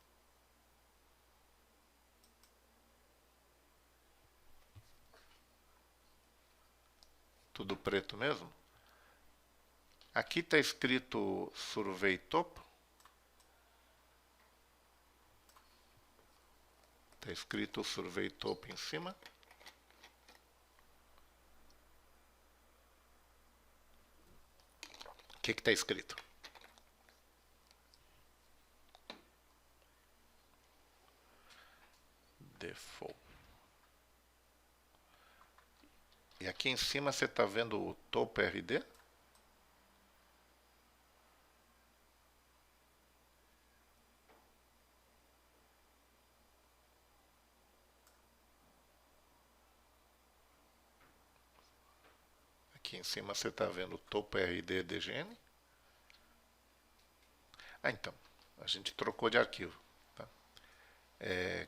[SPEAKER 1] Tudo preto mesmo? Aqui está escrito Survey Topo. Está escrito Survey Topo em cima. O que está escrito? Default. E aqui em cima você está vendo o Topo RD? Aqui em cima você está vendo o Topo RD DGN? Então, a gente trocou de arquivo. Tá?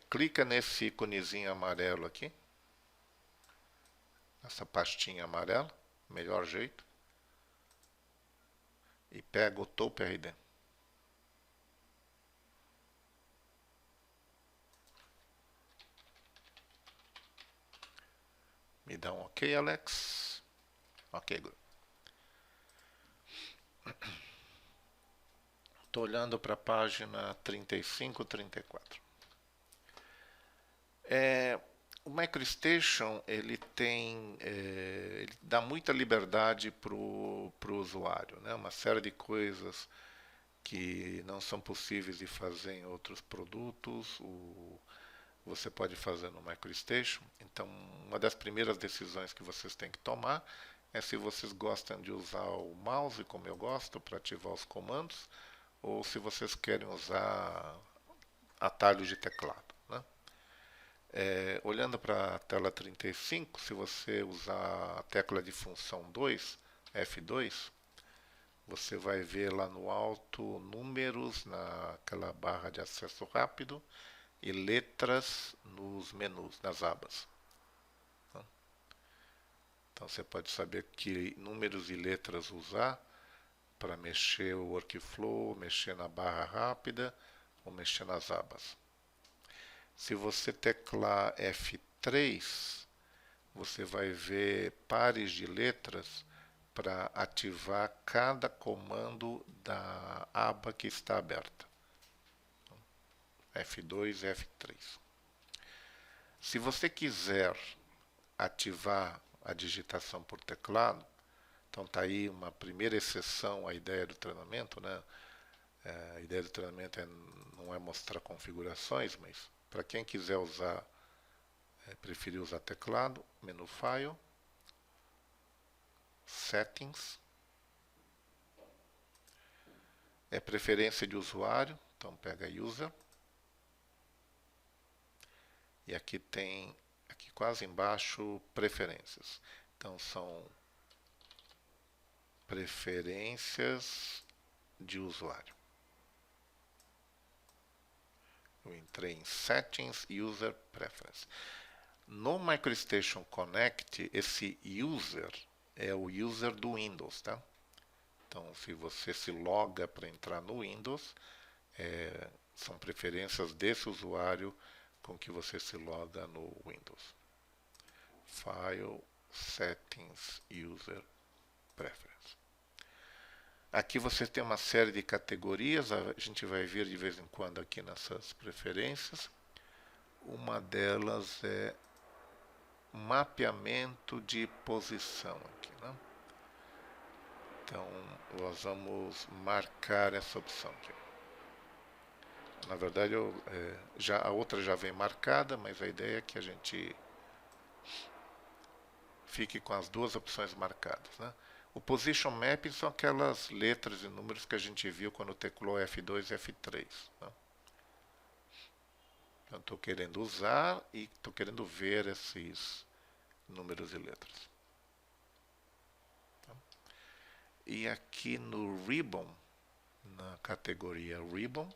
[SPEAKER 1] Clica nesse íconezinho amarelo aqui, essa pastinha amarela, melhor jeito, e pega o Topo RD. Me dá um ok, Alex? Ok, good. Estou olhando para a página 35, 34. O MicroStation ele dá muita liberdade para o usuário, né? Uma série de coisas que não são possíveis de fazer em outros produtos, você pode fazer no MicroStation. Então, uma das primeiras decisões que vocês têm que tomar é se vocês gostam de usar o mouse, como eu gosto, para ativar os comandos, ou se vocês querem usar atalhos de teclado. Né? Olhando para a tela 35, se você usar a tecla de função 2, F2, você vai ver lá no alto números, naquela barra de acesso rápido, e letras nos menus, nas abas. Então você pode saber que números e letras usar para mexer o workflow, mexer na barra rápida ou mexer nas abas. Se você teclar F3, você vai ver pares de letras para ativar cada comando da aba que está aberta. F2 e F3. Se você quiser ativar a digitação por teclado, então está aí uma primeira exceção à ideia do treinamento, né? A ideia do treinamento não é mostrar configurações, mas para quem quiser usar, preferir usar teclado, menu File, Settings, preferência de usuário, então pega User, e aqui tem, aqui quase embaixo, preferências. Então são preferências de usuário. Eu entrei em Settings, User Preference. No MicroStation Connect, esse user é o user do Windows, tá? Então, se você se loga para entrar no Windows, são preferências desse usuário com que você se loga no Windows. File, Settings, User Preference. Aqui você tem uma série de categorias, a gente vai ver de vez em quando aqui nessas preferências. Uma delas é mapeamento de posição aqui, né? Então, nós vamos marcar essa opção aqui. Na verdade, a outra já vem marcada, mas a ideia é que a gente fique com as duas opções marcadas, né? O Position Mapping são aquelas letras e números que a gente viu quando teclou F2 e F3. Né? Então, estou querendo usar e estou querendo ver esses números e letras. Tá? E aqui no Ribbon, na categoria Ribbon,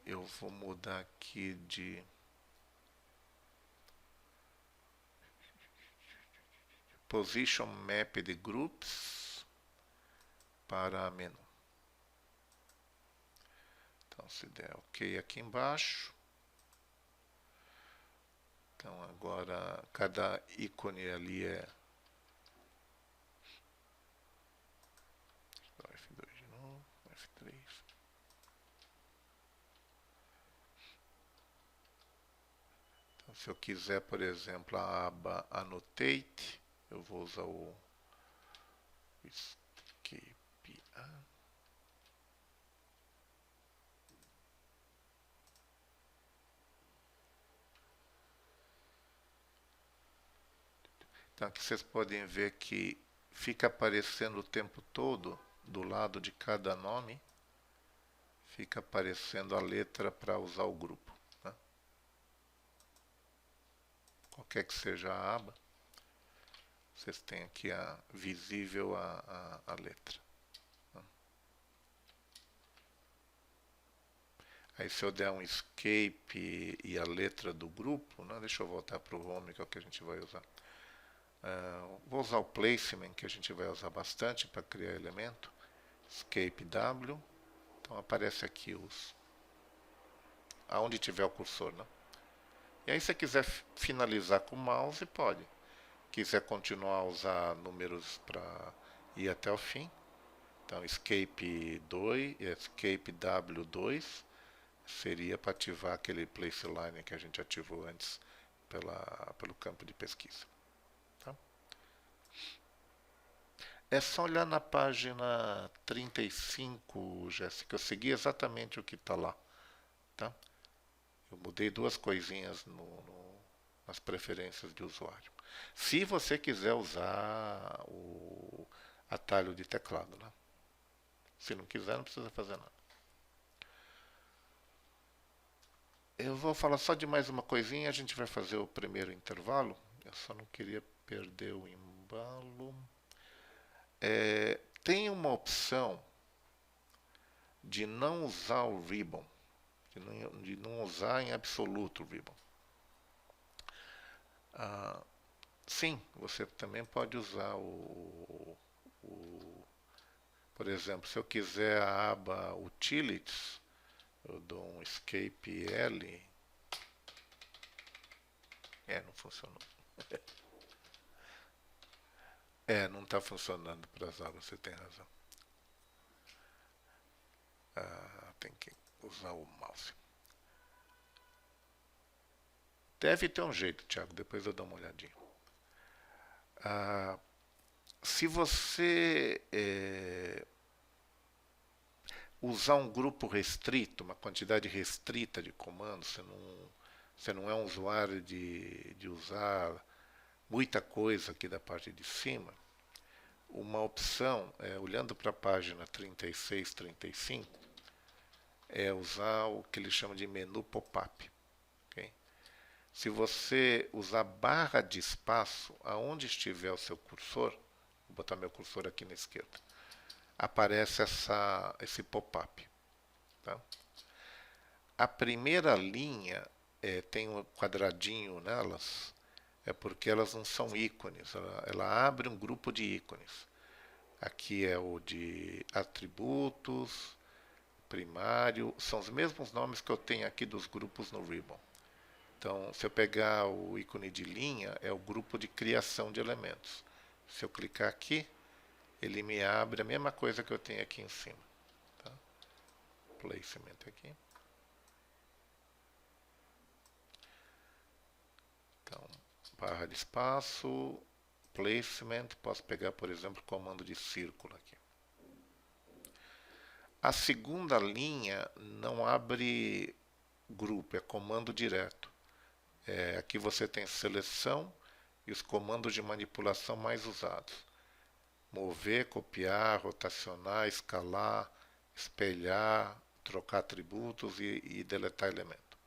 [SPEAKER 1] eu vou mudar aqui de Position Mapped Groups para menu. Então, se der OK aqui embaixo. Então, agora, cada ícone ali é F2 de novo, F3. Então, se eu quiser, por exemplo, a aba Annotate, eu vou usar o Escape A. Então, aqui vocês podem ver que fica aparecendo o tempo todo, do lado de cada nome, fica aparecendo a letra para usar o grupo. Né? Qualquer que seja a aba, vocês têm aqui visível a letra. Né? Aí se eu der um escape e a letra do grupo, né? Deixa eu voltar para o home, que é o que a gente vai usar. Vou usar o placement, que a gente vai usar bastante para criar elemento. Escape W. Então aparece aqui aonde tiver o cursor, né? E aí se você quiser finalizar com o mouse, pode. Quiser continuar a usar números para ir até o fim. Então escape 2, escape W2 seria para ativar aquele place line que a gente ativou antes pelo campo de pesquisa. Tá? É só olhar na página 35, Jéssica. Eu segui exatamente o que está lá. Tá? Eu mudei duas coisinhas nas preferências de usuário. Se você quiser usar o atalho de teclado. Né? Se não quiser, não precisa fazer nada. Eu vou falar só de mais uma coisinha. A gente vai fazer o primeiro intervalo. Eu só não queria perder o embalo. Tem uma opção de não usar o ribbon, de não usar em absoluto o ribbon. Sim, você também pode usar por exemplo, se eu quiser a aba Utilities, eu dou um Escape L. Não funcionou. Não está funcionando para as abas, você tem razão. Tem que usar o mouse. Deve ter um jeito, Thiago, depois eu dou uma olhadinha. Se você usar um grupo restrito, uma quantidade restrita de comandos, você não é um usuário de usar muita coisa aqui da parte de cima, uma opção, olhando para a página 36, 35, é usar o que eles chamam de menu pop-up. Okay? Se você usar barra de espaço, aonde estiver o seu cursor, vou botar meu cursor aqui na esquerda, aparece esse pop-up. Tá? A primeira linha tem um quadradinho nelas, é porque elas não são ícones, ela abre um grupo de ícones. Aqui é o de atributos, primário, são os mesmos nomes que eu tenho aqui dos grupos no Ribbon. Então, se eu pegar o ícone de linha, é o grupo de criação de elementos. Se eu clicar aqui, ele me abre a mesma coisa que eu tenho aqui em cima. Tá? Placement aqui. Então, barra de espaço, placement, posso pegar, por exemplo, o comando de círculo aqui. A segunda linha não abre grupo, é comando direto. Aqui você tem seleção e os comandos de manipulação mais usados. Mover, copiar, rotacionar, escalar, espelhar, trocar atributos e deletar elemento.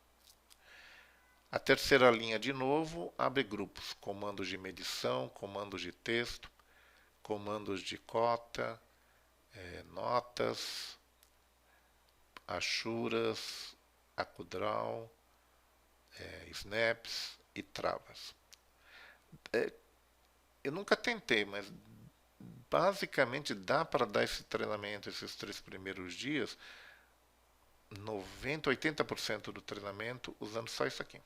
[SPEAKER 1] A terceira linha, de novo, abre grupos, comandos de medição, comandos de texto, comandos de cota, notas, achuras, acudraw, snaps e travas. Eu nunca tentei, mas basicamente dá para dar esse treinamento esses 3 primeiros dias, 90, 80% do treinamento usando só isso aqui.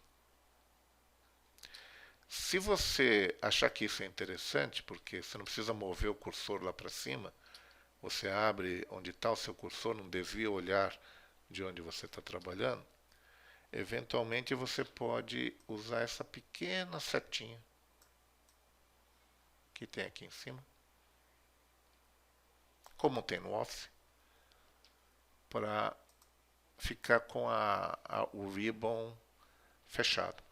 [SPEAKER 1] Se você achar que isso é interessante, porque você não precisa mover o cursor lá para cima, você abre onde está o seu cursor, não desvia o olhar de onde você está trabalhando, eventualmente você pode usar essa pequena setinha que tem aqui em cima, como tem no Office, para ficar com o ribbon fechado.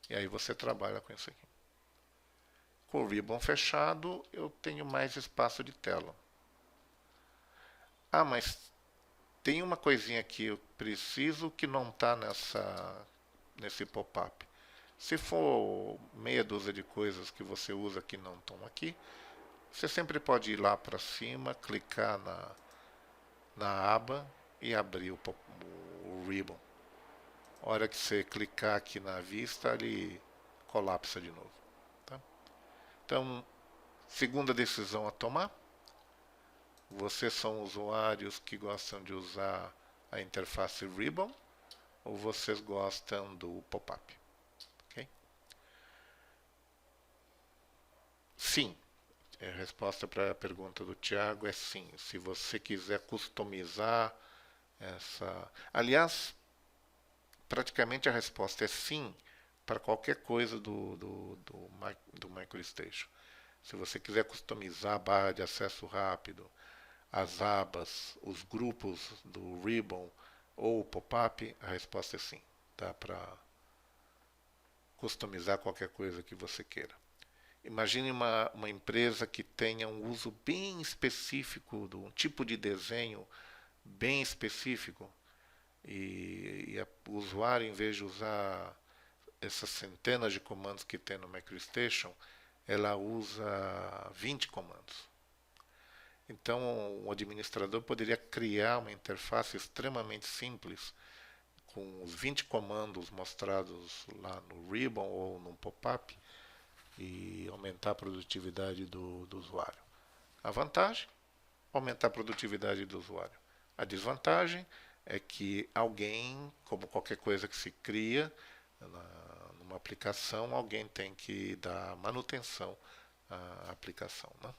[SPEAKER 1] E aí você trabalha com isso aqui. Com o ribbon fechado, eu tenho mais espaço de tela. Ah, mas tem uma coisinha que eu preciso que não está nesse pop-up. Se for meia dúzia de coisas que você usa que não estão aqui, você sempre pode ir lá para cima, clicar na aba e abrir o ribbon. A hora que você clicar aqui na vista, ele colapsa de novo. Tá? Então, segunda decisão a tomar. Vocês são usuários que gostam de usar a interface Ribbon ou vocês gostam do pop-up? Okay? Sim. A resposta para a pergunta do Tiago é sim. Se você quiser customizar essa... Aliás, praticamente a resposta é sim para qualquer coisa do MicroStation. Se você quiser customizar a barra de acesso rápido, as abas, os grupos do Ribbon ou o pop-up, a resposta é sim. Dá para customizar qualquer coisa que você queira. Imagine uma empresa que tenha um uso bem específico, um tipo de desenho bem específico, e o usuário, em vez de usar essas centenas de comandos que tem no MicroStation, ela usa 20 comandos. Então, o administrador poderia criar uma interface extremamente simples, com os 20 comandos mostrados lá no Ribbon ou no pop-up, e aumentar a produtividade do usuário. A vantagem, aumentar a produtividade do usuário. A desvantagem é que alguém, como qualquer coisa que se cria numa aplicação, alguém tem que dar manutenção à aplicação. Né?